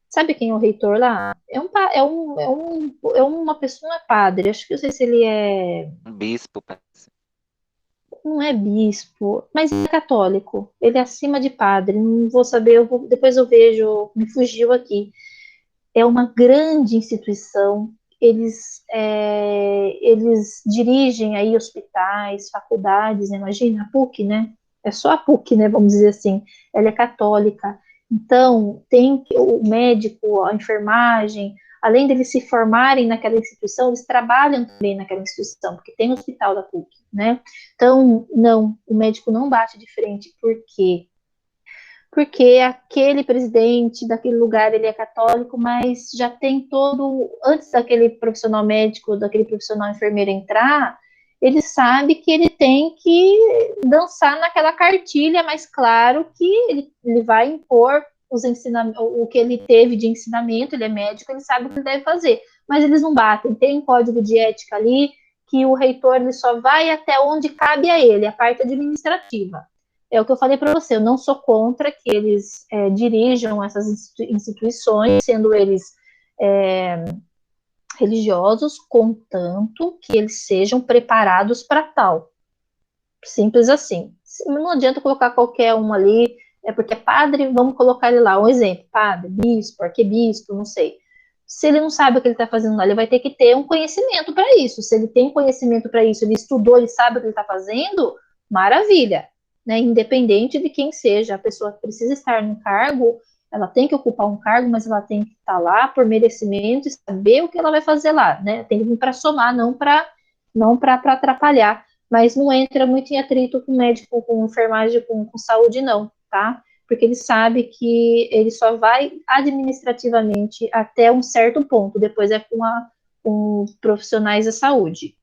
Sabe quem é o reitor lá? É uma pessoa, não é padre, acho que eu sei se ele é... Um bispo, parece. Não é bispo, mas é católico. Ele é acima de padre, não vou saber, depois eu vejo, me fugiu aqui. É uma grande instituição, eles dirigem aí hospitais, faculdades, né? Imagina, a PUC, né? É só a PUC, né? Vamos dizer assim, ela é católica. Então, tem o médico, a enfermagem, além deles se formarem naquela instituição, eles trabalham também naquela instituição, porque tem o hospital da PUC, né? Então, não, o médico não bate de frente, por quê? Porque aquele presidente daquele lugar, ele é católico, mas já tem antes daquele profissional médico, daquele profissional enfermeiro entrar, ele sabe que ele tem que dançar naquela cartilha, mas claro que ele vai impor o que ele teve de ensinamento, ele é médico, ele sabe o que ele deve fazer, mas eles não batem, tem um código de ética ali, que o reitor ele só vai até onde cabe a ele, a parte administrativa. É o que eu falei para você, eu não sou contra que eles dirijam essas instituições, sendo eles religiosos, contanto que eles sejam preparados para tal. Simples assim. Não adianta colocar qualquer um ali, porque é padre, vamos colocar ele lá, um exemplo, padre, bispo, arquebispo, não sei. Se ele não sabe o que ele está fazendo lá, ele vai ter que ter um conhecimento para isso. Se ele tem conhecimento para isso, ele estudou, ele sabe o que ele está fazendo, maravilha. Né? Independente de quem seja, a pessoa precisa estar no cargo, ela tem que ocupar um cargo, mas ela tem que estar lá por merecimento e saber o que ela vai fazer lá. Né? Tem que vir para somar, não para atrapalhar. Mas não entra muito em atrito com médico, com enfermagem, com saúde, não, tá? Porque ele sabe que ele só vai administrativamente até um certo ponto, depois é com profissionais da saúde.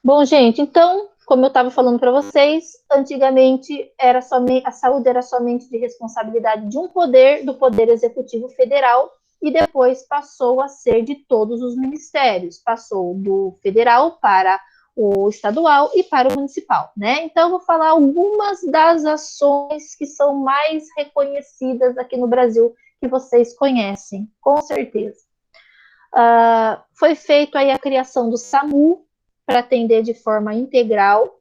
Bom, gente, então, como eu estava falando para vocês, antigamente a saúde era somente de responsabilidade de um poder, do Poder Executivo Federal, e depois passou a ser de todos os ministérios, passou do federal para o estadual e para o municipal, né? Então, eu vou falar algumas das ações que são mais reconhecidas aqui no Brasil, que vocês conhecem, com certeza. Foi feito aí a criação do SAMU, para atender de forma integral.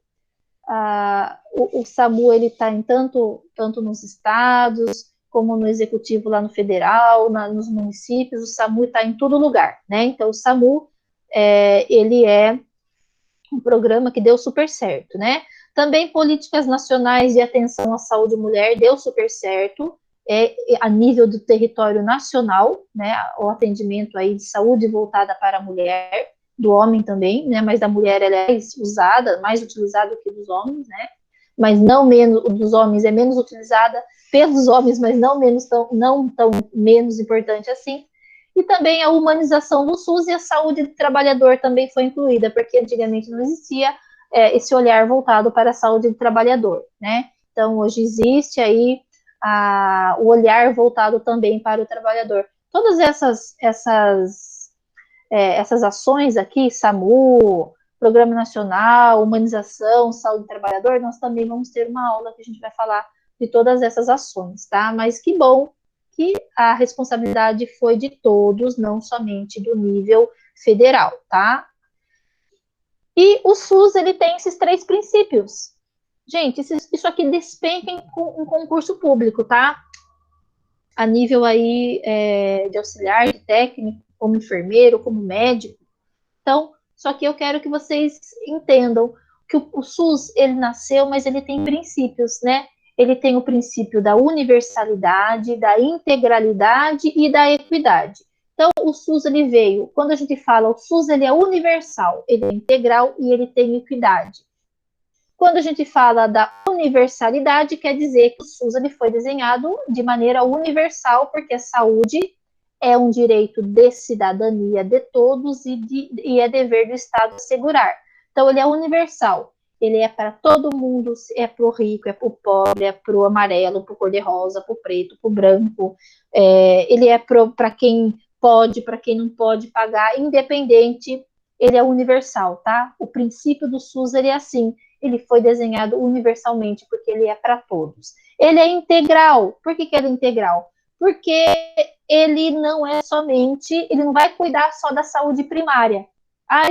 O SAMU ele está em tanto nos estados, como no executivo lá no federal, nos municípios, o SAMU está em todo lugar, né? Então, o SAMU, ele é um programa que deu super certo, né? Também políticas nacionais de atenção à saúde mulher deu super certo, a nível do território nacional, né? O atendimento aí de saúde voltada para a mulher, do homem também, né? Mas da mulher ela é mais utilizada que dos homens, né? Mas não menos, dos homens é menos utilizada pelos homens, mas não tão menos importante assim. E também a humanização do SUS e a saúde do trabalhador também foi incluída, porque antigamente não existia esse olhar voltado para a saúde do trabalhador, né? Então, hoje existe aí o olhar voltado também para o trabalhador. Todas essas ações aqui, SAMU, Programa Nacional, Humanização, Saúde do Trabalhador, nós também vamos ter uma aula que a gente vai falar de todas essas ações, tá? Mas que bom que a responsabilidade foi de todos, não somente do nível federal, tá? E o SUS, ele tem esses 3 princípios. Gente, isso aqui despenca em concurso público, tá? A nível aí de auxiliar, de técnico, como enfermeiro, como médico. Então, só que eu quero que vocês entendam que o SUS, ele nasceu, mas ele tem princípios, né? Ele tem o princípio da universalidade, da integralidade e da equidade. Então, o SUS, ele veio, quando a gente fala, o SUS, ele é universal, ele é integral e ele tem equidade. Quando a gente fala da universalidade, quer dizer que o SUS, ele foi desenhado de maneira universal, porque a saúde é um direito de cidadania de todos e é dever do Estado assegurar. Então, ele é universal. Ele é para todo mundo, é para o rico, é para o pobre, é para o amarelo, para o cor-de-rosa, para o preto, para o branco. Ele é para quem pode, para quem não pode pagar, independente, ele é universal, tá? O princípio do SUS, ele é assim, ele foi desenhado universalmente, porque ele é para todos. Ele é integral. Por que ele é integral? Porque ele não é somente, ele não vai cuidar só da saúde primária.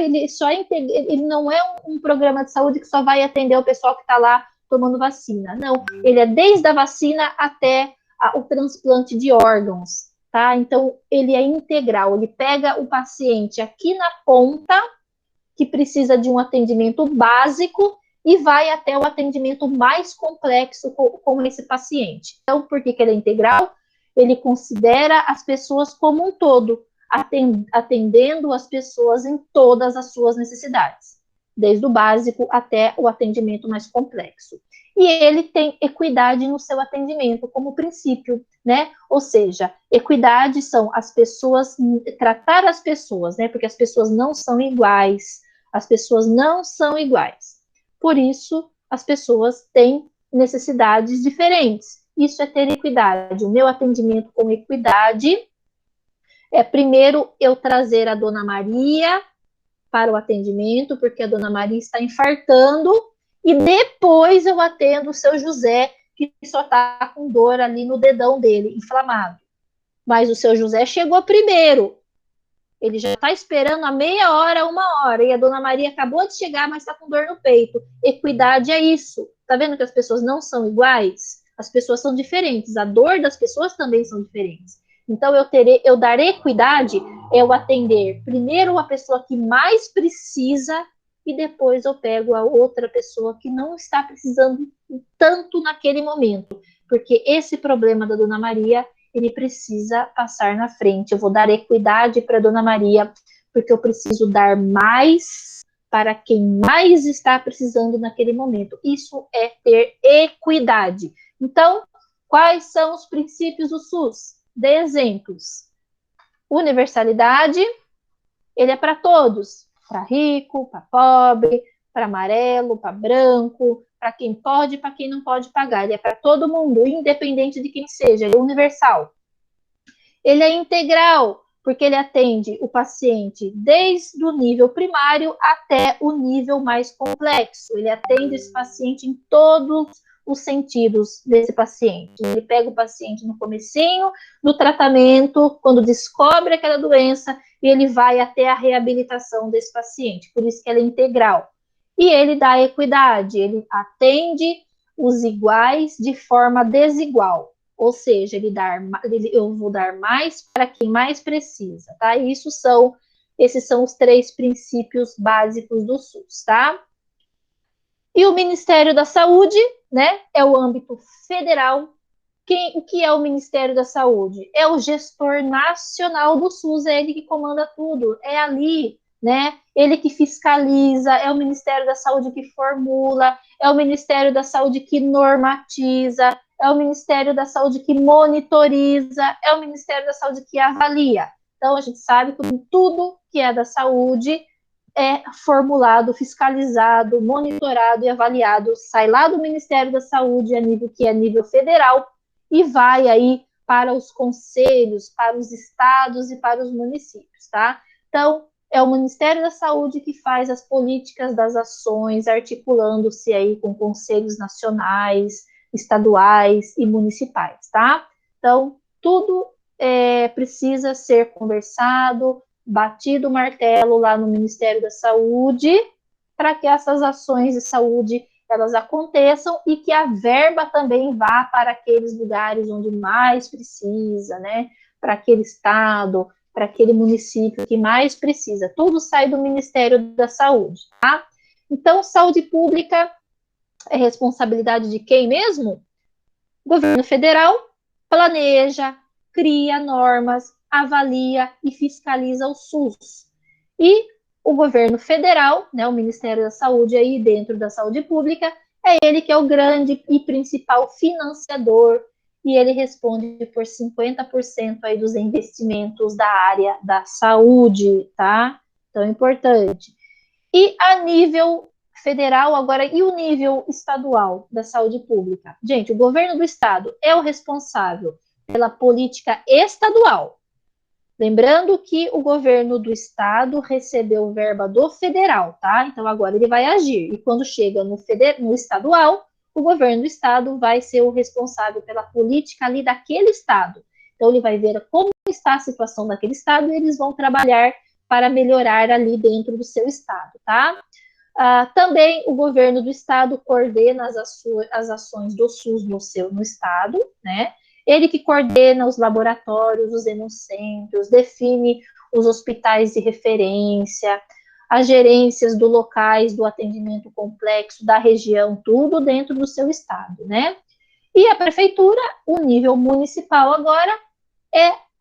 Ele não é um programa de saúde que só vai atender o pessoal que está lá tomando vacina. Não, ele é desde a vacina até o transplante de órgãos, tá? Então, ele é integral, ele pega o paciente aqui na ponta, que precisa de um atendimento básico, e vai até o atendimento mais complexo com esse paciente. Então, por que ele é integral? Ele considera as pessoas como um todo, atendendo as pessoas em todas as suas necessidades, desde o básico até o atendimento mais complexo. E ele tem equidade no seu atendimento como princípio, né? Ou seja, equidade são as pessoas, tratar as pessoas, né? Porque as pessoas não são iguais, as pessoas não são iguais. Por isso, as pessoas têm necessidades diferentes. Isso é ter equidade. O meu atendimento com equidade é, primeiro, eu trazer a Dona Maria para o atendimento, porque a Dona Maria está infartando, e depois eu atendo o seu José, que só está com dor ali no dedão dele, inflamado. Mas o seu José chegou primeiro. Ele já está esperando há meia hora, 1 hora, e a Dona Maria acabou de chegar, mas está com dor no peito. Equidade é isso. Tá vendo que as pessoas não são iguais? As pessoas são diferentes. A dor das pessoas também são diferentes. Então, eu dar equidade é eu atender primeiro a pessoa que mais precisa e depois eu pego a outra pessoa que não está precisando tanto naquele momento. Porque esse problema da Dona Maria, ele precisa passar na frente. Eu vou dar equidade para a Dona Maria, porque eu preciso dar mais para quem mais está precisando naquele momento. Isso é ter equidade. Então, quais são os princípios do SUS? Dê exemplos. Universalidade, ele é para todos. Para rico, para pobre, para amarelo, para branco, para quem pode e para quem não pode pagar. Ele é para todo mundo, independente de quem seja. Ele é universal. Ele é integral, porque ele atende o paciente desde o nível primário até o nível mais complexo. Ele atende esse paciente em todos os sentidos desse paciente. Ele pega o paciente no comecinho do tratamento, quando descobre aquela doença, e ele vai até a reabilitação desse paciente. Por isso que ele é integral. E ele dá equidade, ele atende os iguais de forma desigual. Ou seja, eu vou dar mais para quem mais precisa, tá? E esses são os 3 princípios básicos do SUS, tá? E o Ministério da Saúde, né, é o âmbito federal. O que é o Ministério da Saúde? É o gestor nacional do SUS, é ele que comanda tudo, é ali, né? Ele que fiscaliza, é o Ministério da Saúde que formula, é o Ministério da Saúde que normatiza, é o Ministério da Saúde que monitoriza, é o Ministério da Saúde que avalia. Então, a gente sabe que tudo que é da saúde é formulado, fiscalizado, monitorado e avaliado, sai lá do Ministério da Saúde, que é nível federal, e vai aí para os conselhos, para os estados e para os municípios, tá? Então, é o Ministério da Saúde que faz as políticas das ações, articulando-se aí com conselhos nacionais, estaduais e municipais, tá? Então, tudo precisa ser conversado, batido o martelo lá no Ministério da Saúde, para que essas ações de saúde elas aconteçam e que a verba também vá para aqueles lugares onde mais precisa, né? Para aquele estado, para aquele município que mais precisa. Tudo sai do Ministério da Saúde, tá? Então, saúde pública é responsabilidade de quem mesmo? O governo federal planeja, cria normas, avalia e fiscaliza o SUS. E o governo federal, né, o Ministério da Saúde aí dentro da saúde pública, é ele que é o grande e principal financiador e ele responde por 50% aí dos investimentos da área da saúde, tá? Então, é importante. E a nível federal agora, e o nível estadual da saúde pública? Gente, o governo do estado é o responsável pela política estadual. Lembrando que o governo do estado recebeu verba do federal, tá? Então agora ele vai agir. E quando chega no estadual, o governo do estado vai ser o responsável pela política ali daquele estado. Então ele vai ver como está a situação daquele estado e eles vão trabalhar para melhorar ali dentro do seu estado, tá? Também o governo do estado coordena as ações do SUS no estado, né? Ele que coordena os laboratórios, os hemocentros, define os hospitais de referência, as gerências dos locais do atendimento complexo da região, tudo dentro do seu estado, né? E a prefeitura, o nível municipal agora,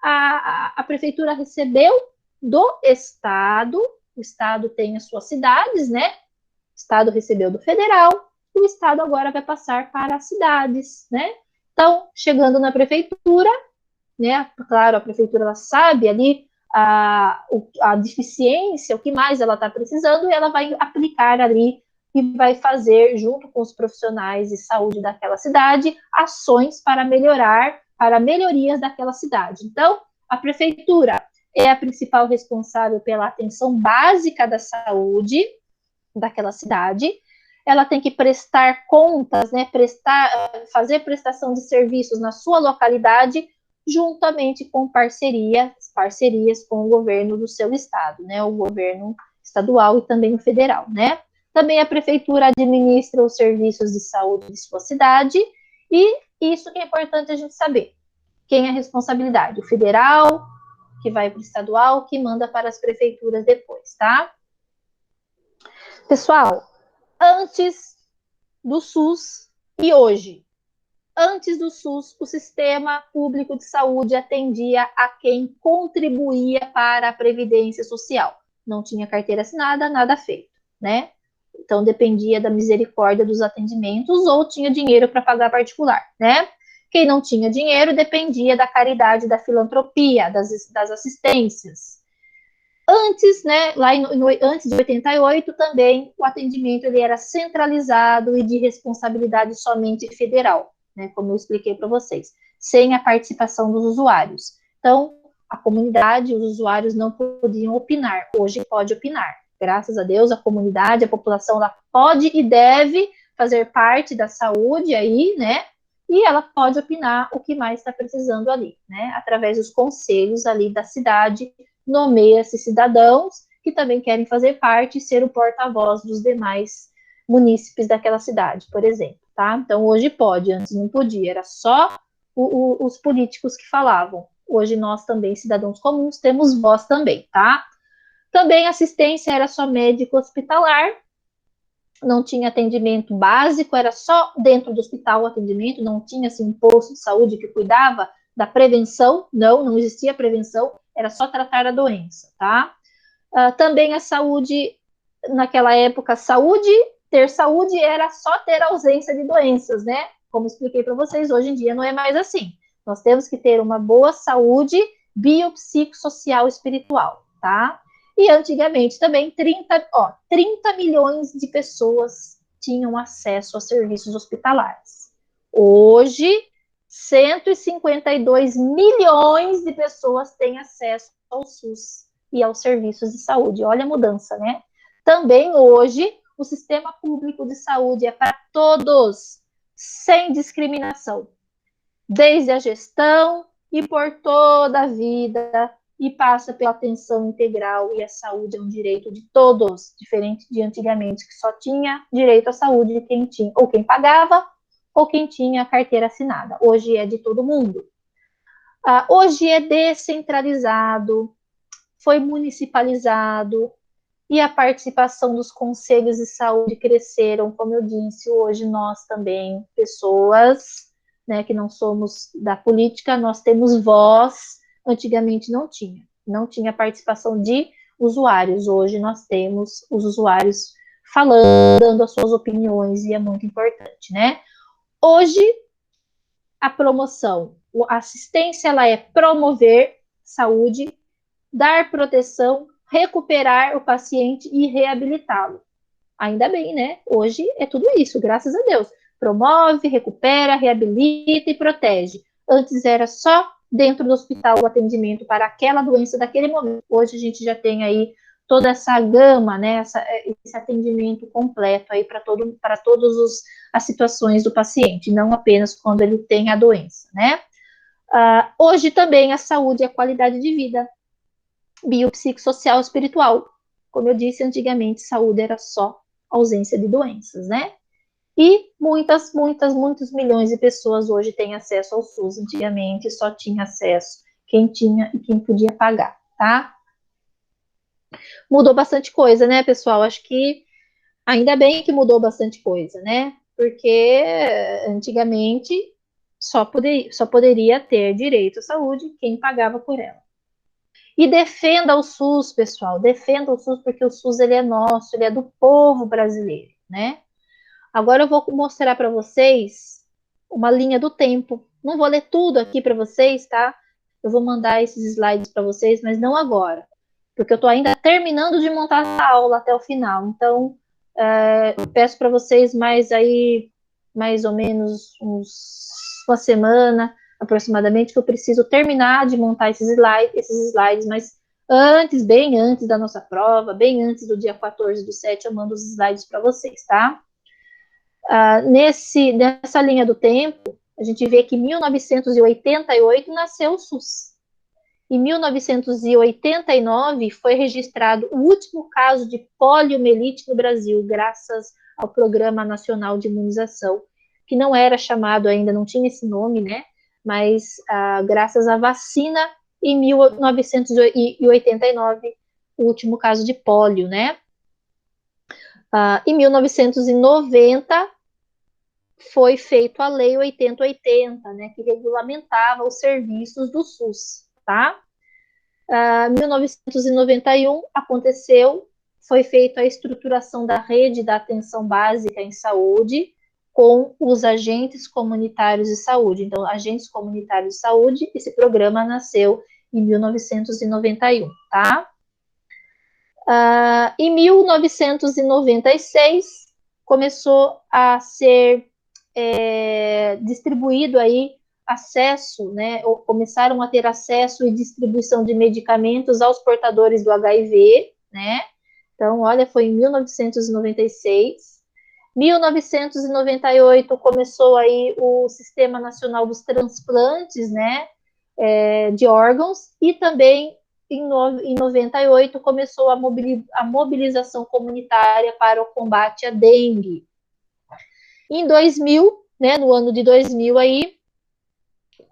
a prefeitura recebeu do estado, o estado tem as suas cidades, né? O estado recebeu do federal, e o estado agora vai passar para as cidades, né? Então, chegando na prefeitura, né? Claro, a prefeitura ela sabe ali a deficiência, o que mais ela está precisando, e ela vai aplicar ali e vai fazer, junto com os profissionais de saúde daquela cidade, ações para melhorias daquela cidade. Então, a prefeitura é a principal responsável pela atenção básica da saúde daquela cidade. Ela tem que prestar contas, né, fazer prestação de serviços na sua localidade, juntamente com parcerias com o governo do seu estado, né, o governo estadual e também o federal, né. Também a prefeitura administra os serviços de saúde de sua cidade, e isso que é importante a gente saber. Quem é a responsabilidade? O federal, que vai para o estadual, que manda para as prefeituras depois, tá? Pessoal, antes do SUS e hoje. Antes do SUS, o sistema público de saúde atendia a quem contribuía para a Previdência Social. Não tinha carteira assinada, nada feito, né? Então, dependia da misericórdia dos atendimentos ou tinha dinheiro para pagar particular, né? Quem não tinha dinheiro dependia da caridade, da filantropia, das assistências. Antes, né, antes de 88, também o atendimento ele era centralizado e de responsabilidade somente federal, né, como eu expliquei para vocês, sem a participação dos usuários. Então, a comunidade, os usuários não podiam opinar. Hoje pode opinar. Graças a Deus, a comunidade, a população, ela pode e deve fazer parte da saúde aí, né? E ela pode opinar o que mais está precisando ali, né? Através dos conselhos ali da cidade, nomeia-se cidadãos que também querem fazer parte e ser o porta-voz dos demais munícipes daquela cidade, por exemplo, tá? Então, hoje pode, antes não podia, era só os políticos que falavam. Hoje nós também, cidadãos comuns, temos voz também, tá? Também assistência era só médico hospitalar, não tinha atendimento básico, era só dentro do hospital o atendimento, não tinha assim, um posto de saúde que cuidava da prevenção, não existia prevenção, era só tratar a doença, tá? Também a saúde, naquela época, ter saúde era só ter ausência de doenças, né? Como expliquei para vocês, hoje em dia não é mais assim. Nós temos que ter uma boa saúde biopsicossocial espiritual, tá? E antigamente também 30 milhões de pessoas tinham acesso a serviços hospitalares. Hoje, 152 milhões de pessoas têm acesso ao SUS e aos serviços de saúde. Olha a mudança, né? Também hoje, o sistema público de saúde é para todos, sem discriminação, desde a gestão e por toda a vida, e passa pela atenção integral, e a saúde é um direito de todos, diferente de antigamente, que só tinha direito à saúde quem tinha, ou quem pagava, ou quem tinha a carteira assinada. Hoje é de todo mundo. Hoje é descentralizado, foi municipalizado, e a participação dos conselhos de saúde cresceram, como eu disse, hoje nós também, pessoas, né, que não somos da política, nós temos voz. Antigamente não tinha participação de usuários, hoje nós temos os usuários falando, dando as suas opiniões, e é muito importante, né? Hoje, a promoção, a assistência, ela é promover saúde, dar proteção, recuperar o paciente e reabilitá-lo. Ainda bem, né? Hoje é tudo isso, graças a Deus. Promove, recupera, reabilita e protege. Antes era só dentro do hospital o atendimento para aquela doença daquele momento. Hoje a gente já tem aí toda essa gama, né, esse atendimento completo aí para todas as situações do paciente, não apenas quando ele tem a doença, né? Hoje também a saúde e a qualidade de vida, biopsicossocial espiritual. Como eu disse antigamente, saúde era só ausência de doenças, né? E muitos milhões de pessoas hoje têm acesso ao SUS. Antigamente só tinha acesso quem tinha e quem podia pagar, tá? Mudou bastante coisa, né, pessoal? Acho que ainda bem que mudou bastante coisa, né? Porque antigamente só poderia ter direito à saúde quem pagava por ela. E defenda o SUS, pessoal. Defenda o SUS, porque o SUS ele é nosso, ele é do povo brasileiro, né? Agora eu vou mostrar para vocês uma linha do tempo. Não vou ler tudo aqui para vocês, tá? Eu vou mandar esses slides para vocês, mas não agora, porque eu estou ainda terminando de montar essa aula até o final. Então, Peço para vocês mais ou menos uma semana, aproximadamente, que eu preciso terminar de montar esses slides, mas bem antes da nossa prova, bem antes do dia 14/7, eu mando os slides para vocês, tá? Nessa linha do tempo, a gente vê que em 1988 nasceu o SUS. Em 1989 foi registrado o último caso de poliomielite no Brasil, graças ao Programa Nacional de Imunização, que não era chamado ainda, não tinha esse nome, né? Mas graças à vacina, em 1989, o último caso de pólio, né? Em 1990 foi feita a Lei 8080, né, que regulamentava os serviços do SUS, tá? 1991 foi feita a estruturação da rede da atenção básica em saúde com os agentes comunitários de saúde. Então, agentes comunitários de saúde, esse programa nasceu em 1991, tá? Em 1996 começou a ser distribuído aí acesso, né, ou começaram a ter acesso e distribuição de medicamentos aos portadores do HIV, né? Então, olha, foi em 1996. 1998 começou aí o Sistema Nacional dos Transplantes, né, de órgãos, e também em 98 começou a mobilização comunitária para o combate à dengue. Em 2000, né, no ano de 2000 aí,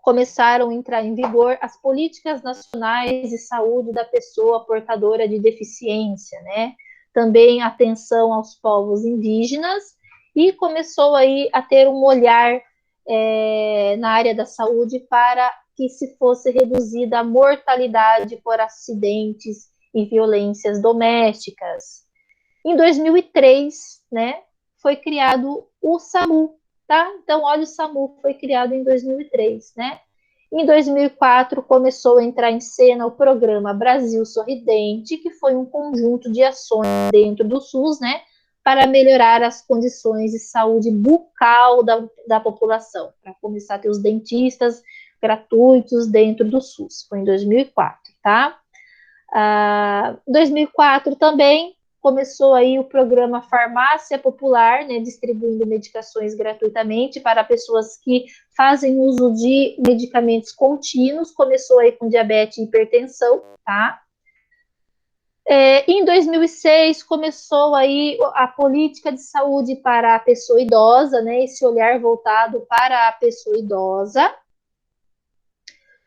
começaram a entrar em vigor as políticas nacionais de saúde da pessoa portadora de deficiência, né? Também atenção aos povos indígenas, e começou aí a ter um olhar na área da saúde para que se fosse reduzida a mortalidade por acidentes e violências domésticas. Em 2003, né, foi criado o SAMU, tá? Então, olha, o SAMU foi criado em 2003, né? Em 2004, começou a entrar em cena o programa Brasil Sorridente, que foi um conjunto de ações dentro do SUS, né, para melhorar as condições de saúde bucal da população, para começar a ter os dentistas gratuitos dentro do SUS. Foi em 2004, tá? Em 2004 também começou aí o programa Farmácia Popular, né, distribuindo medicações gratuitamente para pessoas que fazem uso de medicamentos contínuos. Começou aí com diabetes e hipertensão, tá? Em 2006 começou aí a política de saúde para a pessoa idosa, né, esse olhar voltado para a pessoa idosa. O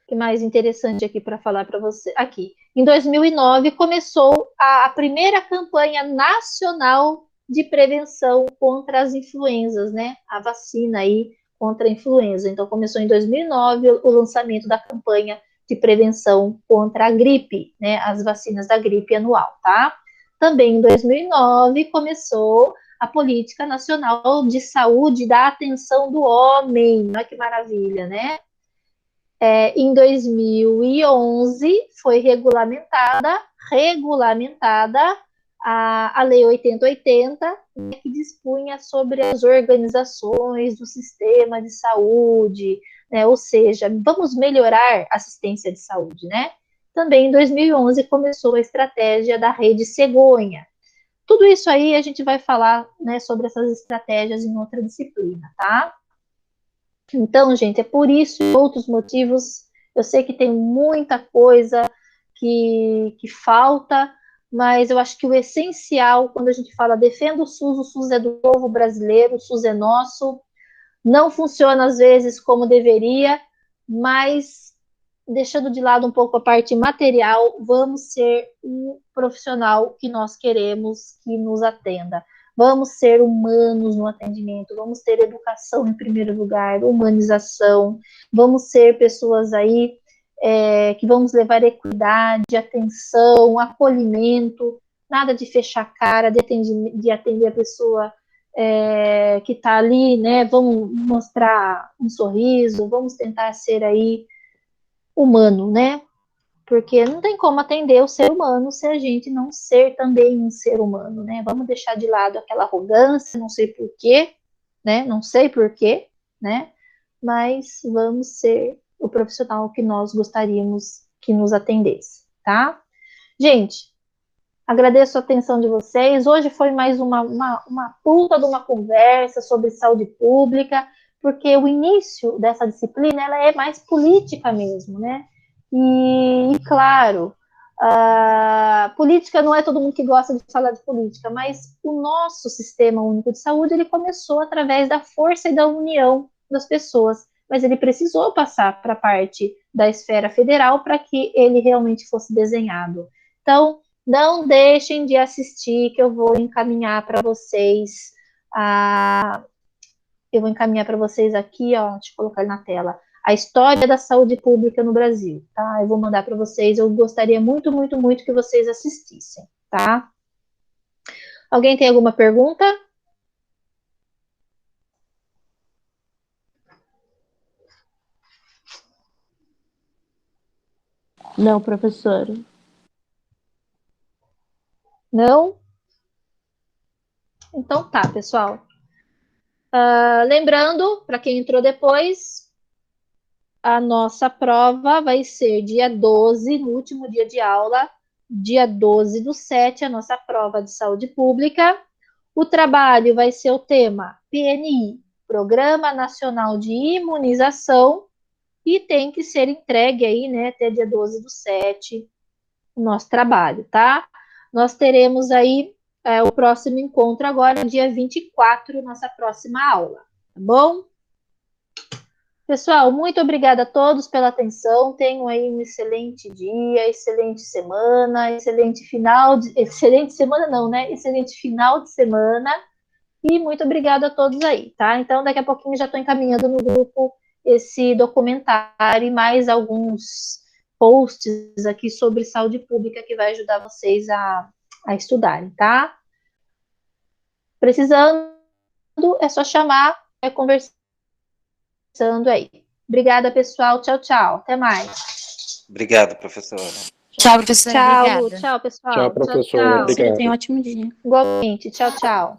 que mais interessante aqui para falar para você? Aqui. Em 2009, começou a primeira campanha nacional de prevenção contra as influenzas, né? A vacina aí contra a influenza. Então, começou em 2009 o lançamento da campanha de prevenção contra a gripe, né? As vacinas da gripe anual, tá? Também em 2009 começou a Política Nacional de Saúde da Atenção do Homem. Olha que maravilha, né? Em 2011 foi regulamentada a Lei 8080, que dispunha sobre as organizações do sistema de saúde, né? Ou seja, vamos melhorar a assistência de saúde, né? Também em 2011 começou a estratégia da Rede Cegonha. Tudo isso aí a gente vai falar, né, sobre essas estratégias em outra disciplina, tá? Então, gente, é por isso e outros motivos. Eu sei que tem muita coisa que falta, mas eu acho que o essencial, quando a gente fala defenda o SUS é do povo brasileiro, o SUS é nosso, não funciona às vezes como deveria, mas deixando de lado um pouco a parte material, vamos ser um profissional que nós queremos que nos atenda. Vamos ser humanos no atendimento, vamos ter educação em primeiro lugar, humanização, vamos ser pessoas aí que vamos levar equidade, atenção, acolhimento, nada de fechar a cara, de atender a pessoa que está ali, né? Vamos mostrar um sorriso, vamos tentar ser aí humano, né? Porque não tem como atender o ser humano se a gente não ser também um ser humano, né? Vamos deixar de lado aquela arrogância, não sei porquê, né? Não sei porquê, né? Mas vamos ser o profissional que nós gostaríamos que nos atendesse, tá? Gente, agradeço a atenção de vocês. Hoje foi mais uma puta de uma conversa sobre saúde pública, porque o início dessa disciplina ela é mais política mesmo, né? E claro, política não é todo mundo que gosta de falar de política, mas o nosso sistema único de saúde ele começou através da força e da união das pessoas, mas ele precisou passar para a parte da esfera federal para que ele realmente fosse desenhado. Então, não deixem de assistir, que eu vou encaminhar para vocês. Eu vou encaminhar para vocês aqui, ó, deixa eu colocar na tela, a história da saúde pública no Brasil, tá? Eu vou mandar para vocês, eu gostaria muito, muito, muito que vocês assistissem, tá? Alguém tem alguma pergunta? Não, professora. Não? Então tá, pessoal. Lembrando, para quem entrou depois, a nossa prova vai ser dia 12, no último dia de aula, dia 12/7, a nossa prova de saúde pública. O trabalho vai ser o tema PNI, Programa Nacional de Imunização, e tem que ser entregue aí, né, até dia 12/7, o nosso trabalho, tá? Nós teremos aí o próximo encontro agora, dia 24, nossa próxima aula, tá bom? Pessoal, muito obrigada a todos pela atenção. Tenham aí um excelente dia, excelente semana, excelente semana não, né? Excelente final de semana. E muito obrigada a todos aí, tá? Então, daqui a pouquinho já estou encaminhando no grupo esse documentário e mais alguns posts aqui sobre saúde pública que vai ajudar vocês a estudarem, tá? Precisando, é só chamar, conversando aí. Obrigada, pessoal. Tchau, tchau. Até mais. Obrigado, professora. Tchau, professora. Tchau, Obrigada. Lu. Tchau, pessoal. Tchau, professora. Tchau. Obrigado. Tenha um ótimo dia. Igualmente. Tchau, tchau.